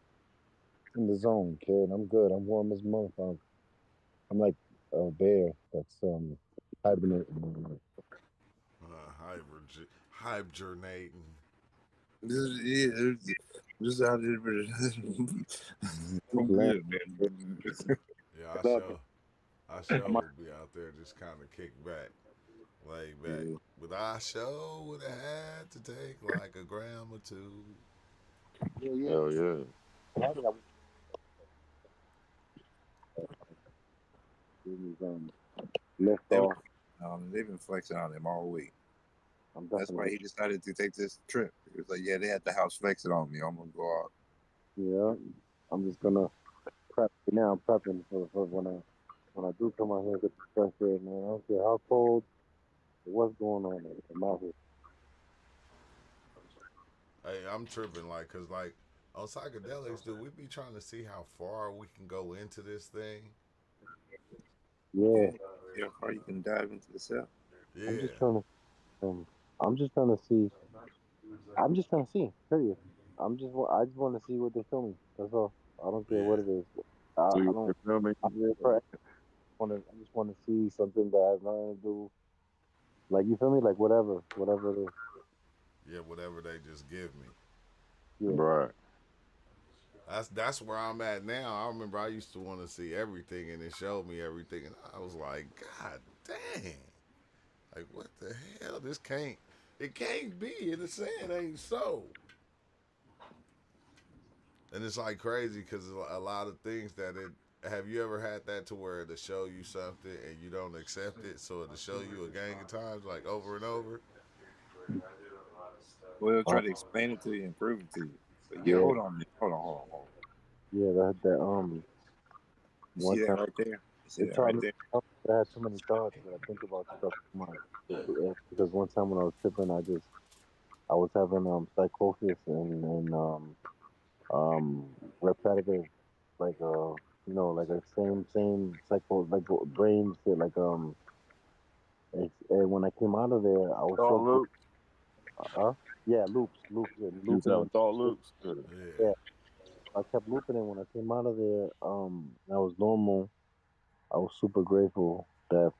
in the zone, kid. I'm good. I'm warm as month. I'm like a bear that's hibernating. Hibernating. This is how I'm Glad. good, man. Yeah, Glad. I I'm sure will be out there just kind of kick back, lay back. Yeah. But I sure would have had to take like a gram or two. yeah, yeah. Oh yeah. I think I'm lift They were, off. they've been flexing on him all week. I'm That's why definitely, he decided to take this trip. He was like, "Yeah, they had the house flexing on me. I'm gonna go out." yeah. I'm just gonna prep now. I'm prepping for when I do come out here and get the fresh air, man. I don't care how cold or what's going on. I'm out here. Hey, I'm tripping like, cause like on psychedelics, do we be trying to see how far we can go into this thing? Yeah, Yeah. See how far you can dive into the cell. I'm just Yeah, trying to. I'm just trying to see. I'm just trying to see. Period. I just want to see what they show me. That's all. I don't care what yeah, it is. So I you don't. feel me? I, I just want to see something that has nothing to do. Like you feel me? Like whatever it is. yeah. Whatever they just give me. Yeah. Right. That's where I'm at now. I remember I used to want to see everything, and it showed me everything, and I was like, God dang! Like what the hell? This can't. It can't be. And it's saying ain't so. And it's like crazy because a lot of things that it. Have you ever had that to where to show you something and you don't accept it, so to show you a gang of times, like over and over? Well, he'll Uh, try to explain it to you and prove it to you. But yeah, yeah. hold on, man. Hold on. Yeah. That. You see One that time right there? You see it that taught right me. there? I had too many thoughts that I think about stuff too much. Because one time when I was tripping, I was having psychosis and repetitive, like like a same psycho, like brain shit, like and when I came out of there I was Thought so good. loop. Yeah, loops and You was looping having and thought loops. Yeah. Yeah, yeah, I kept looping, and when I came out of there I was normal. I was super grateful that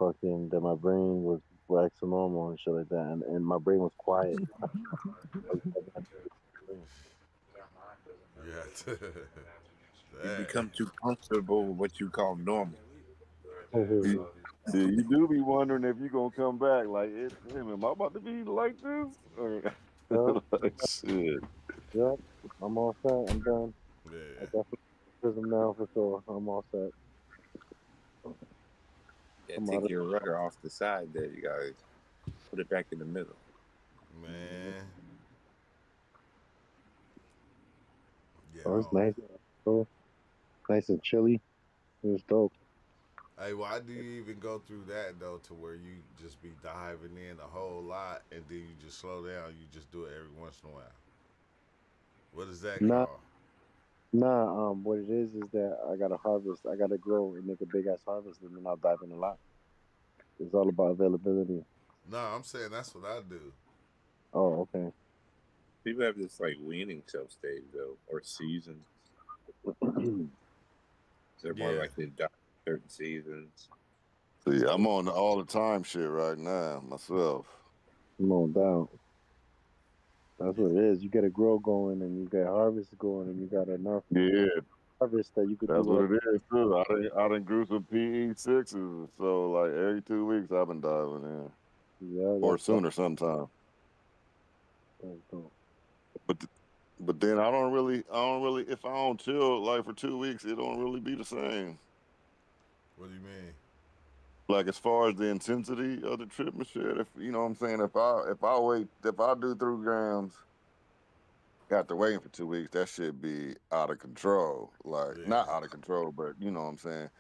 my brain was back to normal and shit like that, and my brain was quiet. I was having a yeah. You Dang. become too comfortable with what you call normal. Yeah, dream. you do be wondering if you gonna come back. Like, damn, am I about to be like this? Or Yep, like, shit. yep. I'm all set. I'm done. I Yeah. definitely prism now for sure. I'm all set. Yeah, Come take out your rudder off the side there, you guys. Put it back in the middle. of. Man. Yeah. Oh, it's nice. Oh, nice and chilly. It's dope. Hey, why do you even go through that though, to where you just be diving in a whole lot and then you just slow down? You just do it every once in a while. What is that Nah, called? nah. What it is that I gotta harvest. I gotta grow and make a big ass harvest, and then I'll dive in a lot. It's all about availability. No, I'm saying that's what I do. Oh, okay. People have this like weaning shelf stage though, or seasons. They're more Yeah. likely to die in certain seasons. See, I'm So on the all the time shit right now myself. No doubt. That's Yeah. what it is. You get a grow going, and you get harvest going, and you got enough Yeah, harvest that you could do that's what whatever. it is too. I done grew some PE6s, so like every 2 weeks I've been diving in, Yeah, or that's dope. sooner sometime. That's dope. But but then I don't really if I don't chill like for 2 weeks, it don't really be the same. What do you mean? Like as far as the intensity of the trip and shit, if you know what I'm saying, if I do 3 grams after waiting for 2 weeks, that should be out of control. Like Yeah. not out of control, but you know what I'm saying.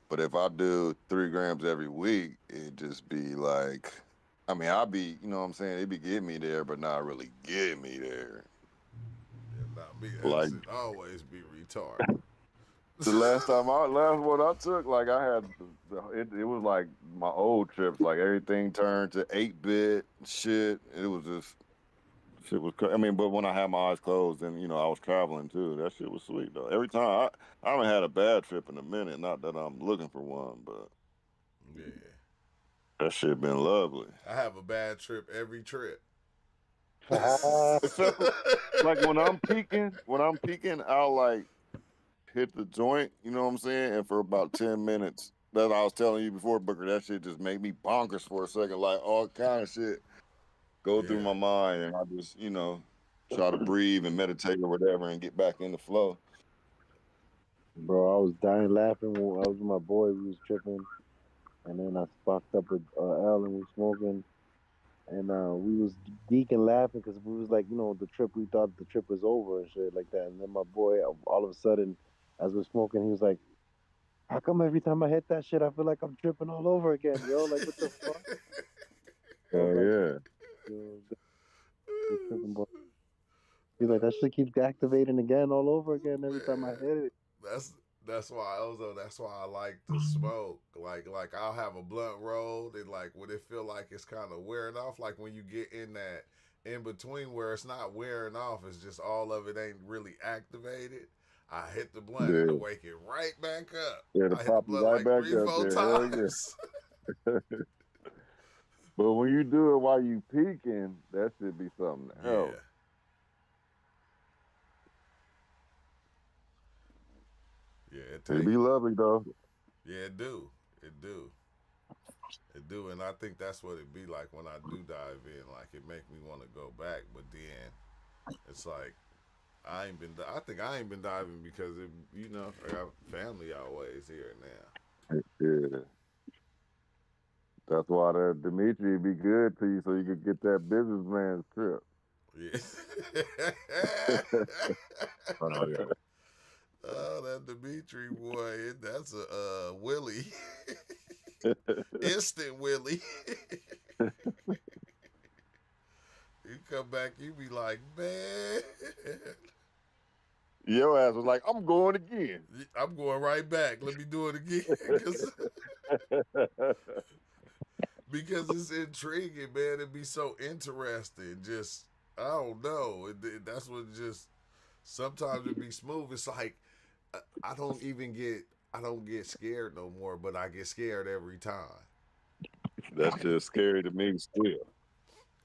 But if I do 3 grams every week, it just be like, I mean, I'll be, you know what I'm saying, it be getting me there, but not really getting me there. Yeah, not me. That Like shit always be retarded. the last one I took, like I had, it was like my old trips, like everything turned to 8-bit shit. It was just shit was. I mean, but when I had my eyes closed, and I was traveling too. That shit was sweet though. Every time I haven't had a bad trip in a minute. Not that I'm looking for one, but Yeah. that shit been lovely. I have a bad trip every trip. Except for like when I'm peaking, I'll like hit the joint. You know what I'm saying? And for about 10 minutes, that I was telling you before, Booker, that shit just made me bonkers for a second. Like all kind of shit go through Yeah. my mind, and I just try to breathe and meditate or whatever, and get back in the flow. Bro, I was dying laughing when I was with my boy. We was tripping, and then I sparked up with L, and we smoking, and we was geeking laughing because we was like, the trip. We thought the trip was over and shit like that. And then my boy, all of a sudden, as we're smoking, he was like, "How come every time I hit that shit, I feel like I'm tripping all over again, yo? Like, what the fuck?" I was Oh like, yeah. "Yo, good tripping, boy." He's like, "That shit keeps activating again, all over again, every time I Man, hit it." that's why also that's why I like to smoke. Like I'll have a blunt rolled, and like when it feel like it's kind of wearing off, like when you get in that in between where it's not wearing off, it's just all of it ain't really activated. I hit the blunt and I Yeah. wake it right back up. Yeah, to I hit the pop you blunt right like back three, up four there. Hell yeah. times. But when you do it while you peeking, that should be something else. Yeah, yeah, it It take, be lovely though. yeah, it do, it do, and I think that's what it be like when I do dive in. Like it make me want to go back, but then it's like I ain't been. I think I ain't been diving because I got family always here now. Yeah. That's why the Dimitri be good to you so you could get that businessman's trip. Yeah. oh yeah. Oh, that Dimitri boy, that's a Willie, instant Willie. You come back, you be like, man, Your ass was like, I'm going again. I'm going right back. Let me do it again, because it's intriguing, man. It'd be so interesting. Just I don't know. That's what just sometimes it be smooth. It's like I don't get scared no more, but I get scared every time. That's just scary to me still.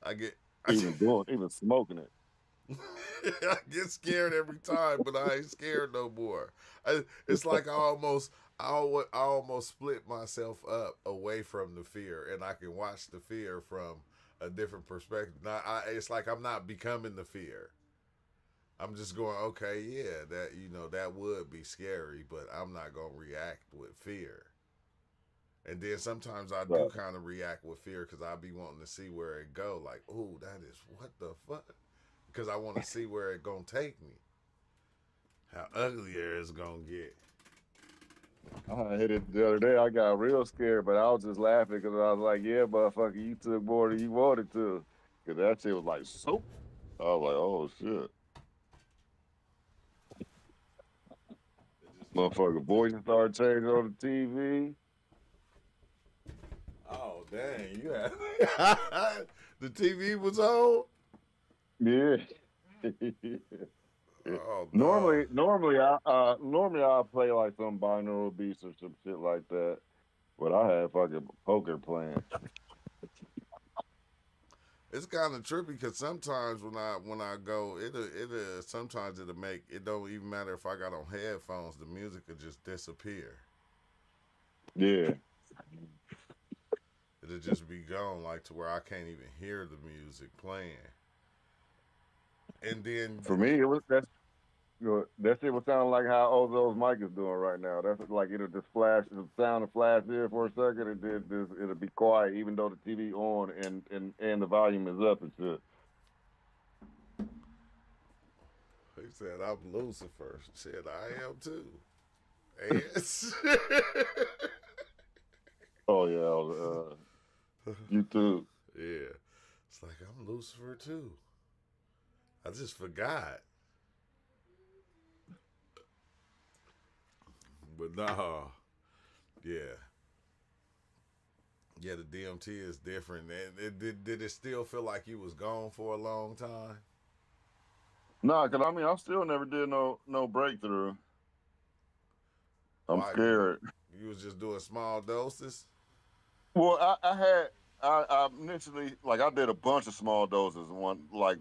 I get Even smoking it. I get scared every time, but I ain't scared no more. It's like I almost split myself up away from the fear, and I can watch the fear from a different perspective. Now, it's like I'm not becoming the fear. I'm just going, okay, yeah, that that would be scary, but I'm not gonna react with fear. And then sometimes I do Right. kind of react with fear because I be wanting to see where it go. Like, oh, that is what the fuck? Because I want to see where it gonna take me. How uglier it's gonna get. I hit it the other day. I got real scared, but I was just laughing because I was like, "Yeah, motherfucker, you took more than you wanted to." Because that shit was like soap. I was like, "Oh shit, It just took. motherfucker!" Voices started changing on the TV. Oh dang, you had the TV was on. Yeah. Oh no. normally I play like some binaural beats or some shit like that. But I had fucking poker playing. It's kind of trippy because sometimes when I go, it sometimes it'll make it don't even matter if I got on headphones. The music will just disappear. Yeah. It'll just be gone, like to where I can't even hear the music playing. And then For me, it was that shit was sounding like how Ozo's mic is doing right now. That's like it'll just flash, it'll sound and flash there for a second, and then it'll be quiet, even though the TV on and the volume is up and shit. he said, "I'm Lucifer." Shit, I am too. Yes. Oh yeah, YouTube. Yeah. It's like I'm Lucifer too. I just forgot. But no. Yeah. Yeah, the DMT is different. And did it still feel like you was gone for a long time? Nah, cause I mean I still never did no breakthrough. I'm Why scared. you was just doing small doses? Well, I initially like I did a bunch of small doses one like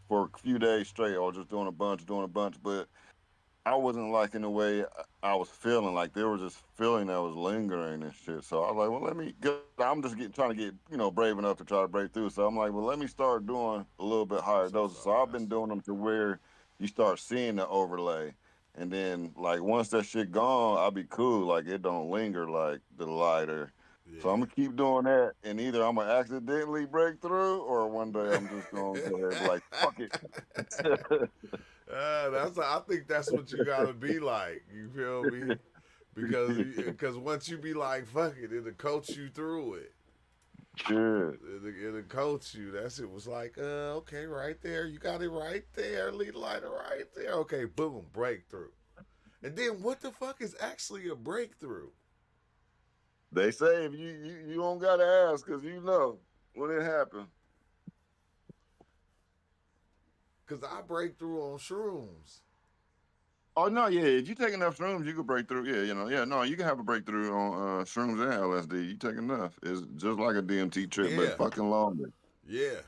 for a few days straight. I was just doing a bunch, but I wasn't liking the way I was feeling. Like there was this feeling that was lingering and shit. So I was like, well, let me get. I'm just trying to get brave enough to try to break through. So I'm like, well, let me start doing a little bit I'm higher so doses. So sorry. I've been doing them to where you start seeing the overlay, and then like once that shit gone, I'll be cool. Like it don't linger like the lighter. So I'm Yeah. gonna keep doing that, and either I'm gonna accidentally break through, or one day I'm just gonna go ahead and be like, fuck it. I think that's what you gotta be like. You feel me? Because once you be like, fuck it, it'll coach you through it. Yeah. It'll coach you. That shit was like, okay, right there. You got it right there. Lead lighter right there. Okay, boom, breakthrough. And then what the fuck is actually a breakthrough? They say if you don't gotta ask because you know when it happened. Because I break through on shrooms. Oh no, yeah. If you take enough shrooms, you could break through. Yeah, yeah. No, you can have a breakthrough on shrooms and LSD. You take enough. It's just like a DMT trip, but Yeah, fucking longer. yeah,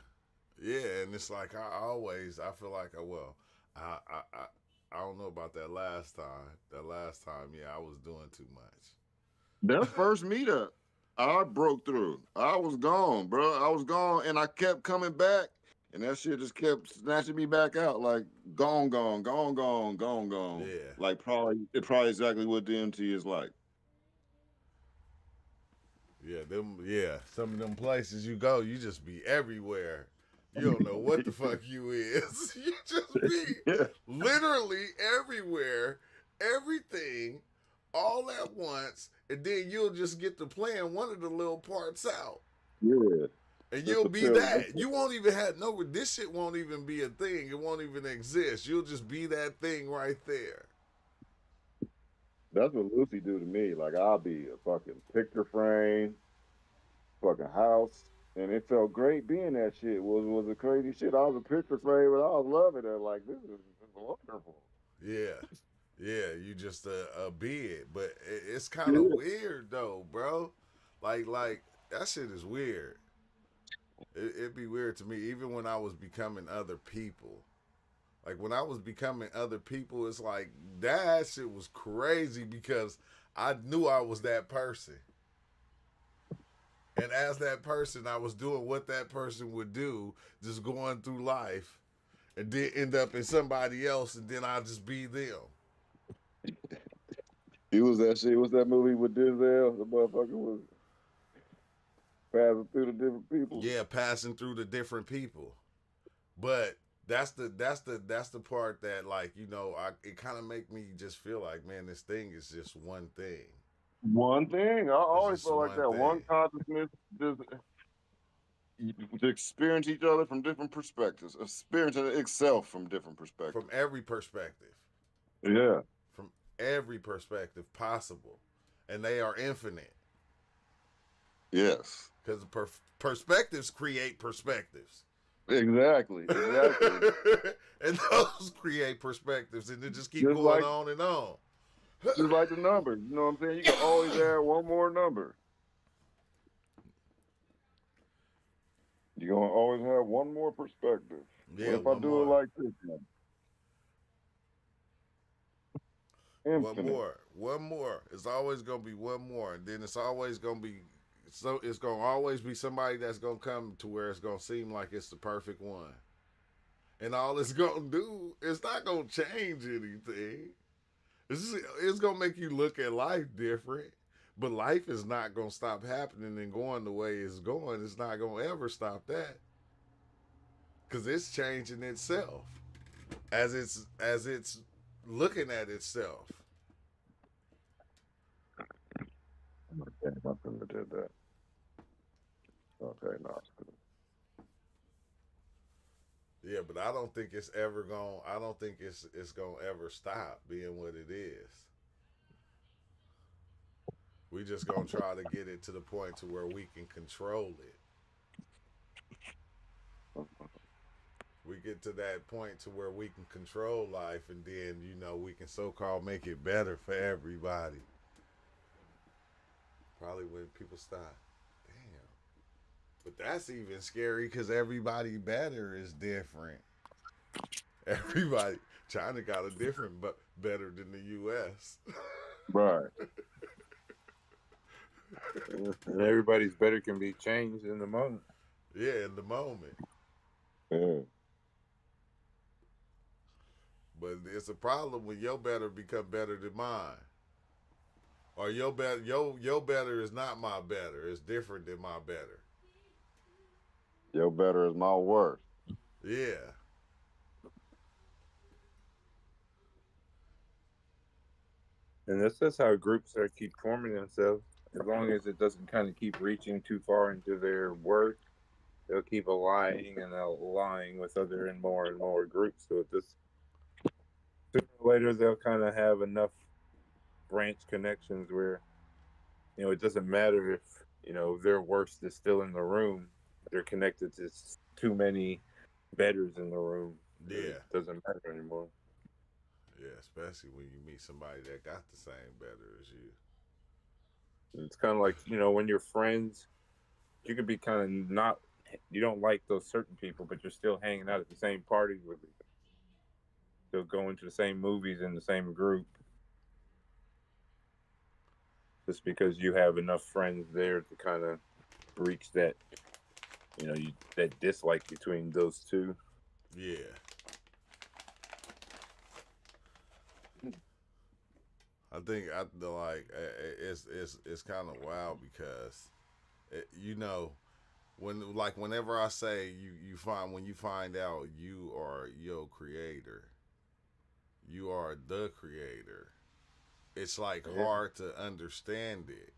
yeah. And it's like I feel like, I, I, I, I don't know about that last time. That last time, yeah, I was doing too much. That first meetup, I broke through. I was gone, bro. I was gone, and I kept coming back, and that shit just kept snatching me back out. Like gone, gone, gone, gone, gone, gone. Yeah, Like probably exactly what DMT is like. yeah. Some of them places you go, you just be everywhere. You don't know what the fuck you is. You just be Yeah, literally everywhere, everything, all at once, and then you'll just get to playing one of the little parts out. yeah. And Just you'll to be feel. that. You won't even have no. This shit won't even be a thing. It won't even exist. You'll just be that thing right there. That's what Lucy do to me. Like I'll be a fucking picture frame, fucking house, and it felt great being that shit. Was a crazy shit. I was a picture frame, and I was loving it. Like this is wonderful. Yeah, yeah. You just a bid, but it's kind of Yeah. weird though, bro. Like that shit is weird. It'd be weird to me, even when I was becoming other people. Like when I was becoming other people, it's like that shit was crazy because I knew I was that person. And as that person, I was doing what that person would do, just going through life, and then end up in somebody else, and then I just be them. He was that shit. What's that movie with Denzel? The motherfucker was passing through the different people. Yeah, passing through the different people. But that's the part that, like, you know, it kind of make me just feel like, man, this thing is just one thing. One thing. I always just felt like one that. One thing. consciousness, just to experience each other from different perspectives, experience itself from different perspectives. From every perspective. Yeah. From every perspective possible. And they are infinite. Yes. Because perspectives create perspectives. Exactly. Exactly. And those create perspectives, and they just keep Just going like, on and on. just like the numbers. You know what I'm saying? You can always add one more number. You're going to always have one more perspective. Yeah, What if I one do more. it like this now? Infinite. One more. It's always gonna be one more, and then it's always gonna be It's gonna always be somebody that's gonna come to where it's gonna seem like it's the perfect one, and all it's gonna do is not gonna change anything. It's gonna make you look at life different, but life is not gonna stop happening and going the way it's going. It's not gonna ever stop that, because it's changing itself as it's looking at itself. Okay, I couldn't have did that. Okay, no, it's good. Yeah, but I don't think it's ever going. I don't think it's going to ever stop being what it is. We just gonna try to get it to the point to where we can control it. We get to that point to where we can control life, and then, you know, we can so-called make it better for everybody. Probably when people stop. Damn. But that's even scary because everybody better is different. Everybody, China got a different but better than the U.S. Right. And everybody's better can be changed in the moment. Yeah, in the moment. Yeah. But it's a problem when your better become better than mine. Or your better is not my better. It's different than my better. Your better is my worst. Yeah. And that's just how groups are keep forming themselves. As long as it doesn't kind of keep reaching too far into their work, they'll keep aligning and aligning with other and more groups. So it just sooner or later they'll kind of have enough branch connections where, you know, it doesn't matter if, you know, their worst is still in the room. They're connected to too many betters in the room. Yeah. It doesn't matter anymore. Yeah, especially when you meet somebody that got the same better as you. It's kind of like, you know, when you're friends, you could be kind of not, you don't like those certain people, but you're still hanging out at the same parties with them. Still going to the same movies in the same group. Just because you have enough friends there to kind of reach that, you know, that dislike between those two. Yeah. I think it's kind of wild because you know, whenever I say you find out you are your creator, you are the creator, it's like hard to understand it.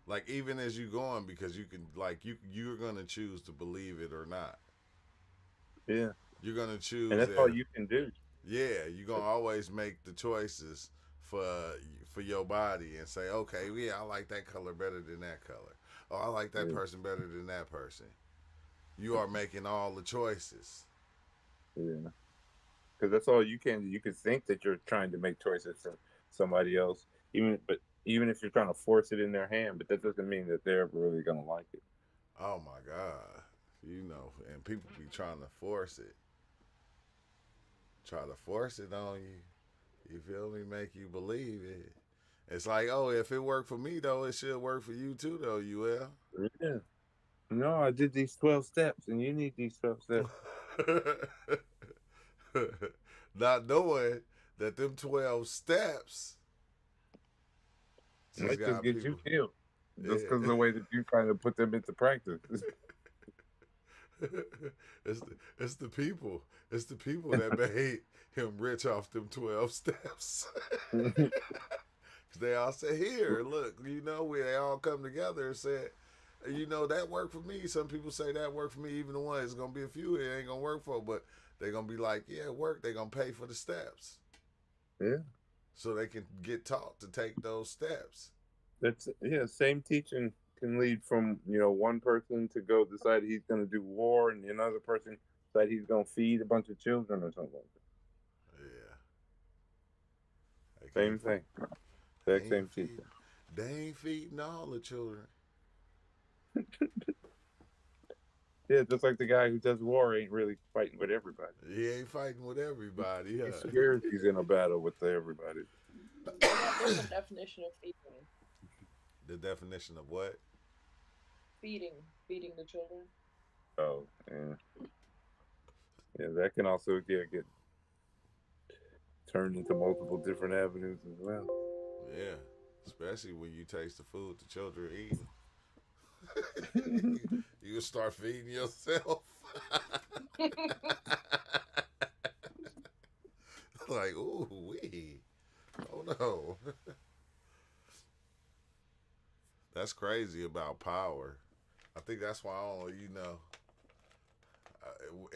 Like, even as you going, because you can, like, you're gonna choose to believe it or not. Yeah. You're gonna choose, and that's all you can do. Yeah, you're gonna always make the choices for your body and say, okay, yeah, I like that color better than that color. Oh, I like that person better than that person. You are making all the choices. Yeah. Because that's all you can do. You can think that you're trying to make choices for somebody else, even if you're trying to force it in their hand, but that doesn't mean that they're ever really gonna like it. Oh my God. You know, and people be trying to force it. Try to force it on you. You feel me? Make you believe it. It's like, oh, if it worked for me though, it should work for you too though, UL. Yeah. No, I did these 12 steps and you need these 12 steps. Not knowing that them 12 steps just Might just got get you people. killed just because of Yeah. the way that you kind of put them into practice. It's the people. It's the people that made him rich off them 12 steps. They all said, here, look, where they all come together and said, that worked for me. Some people say that worked for me. Even the one, it's going to be a few it ain't going to work for, but they're going to be like, yeah, it worked. They're going to pay for the steps. Yeah. So they can get taught to take those steps. Same teaching can lead from, one person to go decide he's going to do war and another person decide he's going to feed a bunch of children or something like that. Yeah. Same thing. Exact same teaching. They ain't feeding all the children. Yeah, just like the guy who does war ain't really fighting with everybody. He ain't fighting with everybody. He swears he's in a battle with everybody. What's the definition of feeding? The definition of what? Feeding the children. Oh, yeah. Yeah, that can also get turned into multiple different avenues as well. Yeah, especially when you taste the food the children eating. You start feeding yourself. Like, ooh, wee. Oh no. That's crazy about power. I think that's why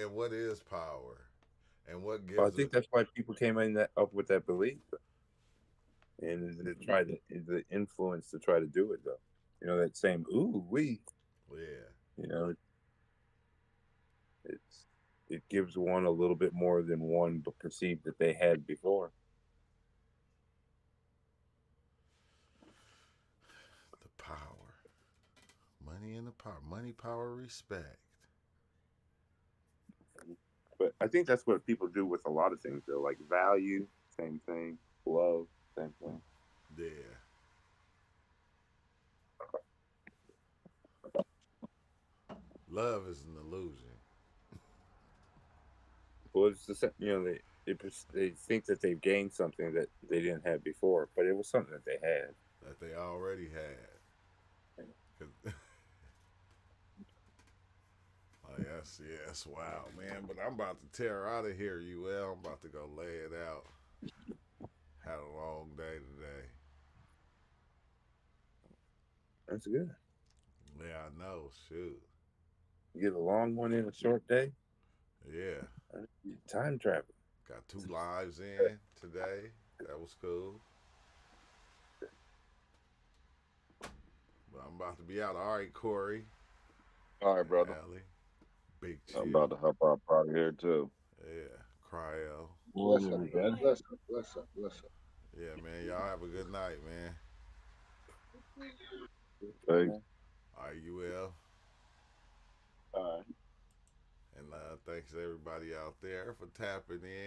and what is power? And what gives I think that's why people came up with that belief. And they tried the influence to try to do it, though. That same, ooh, wee. Yeah. It gives one a little bit more than one perceived that they had before. The power. Money and the power. Money, power, respect. But I think that's what people do with a lot of things, though. Like value, same thing. Love, same thing. Yeah. Love is an illusion. Well, it's the they think that they've gained something that they didn't have before, but it was something that they had. That they already had. Oh, yes, wow, man. But I'm about to tear out of here, UL. I'm about to go lay it out. Had a long day today. That's good. Yeah, I know. Shoot. You get a long one in a short day. Yeah. Time travel. Got 2 lives in today. That was cool. But I'm about to be out. All right, Corey. All right, brother. Allie. Big Chill. I'm about to hop up out of here too. Yeah. Cryo. Bless up. Yeah, man. Y'all have a good night, man. Hey. All right, UL. All right. And thanks to everybody out there for tapping in.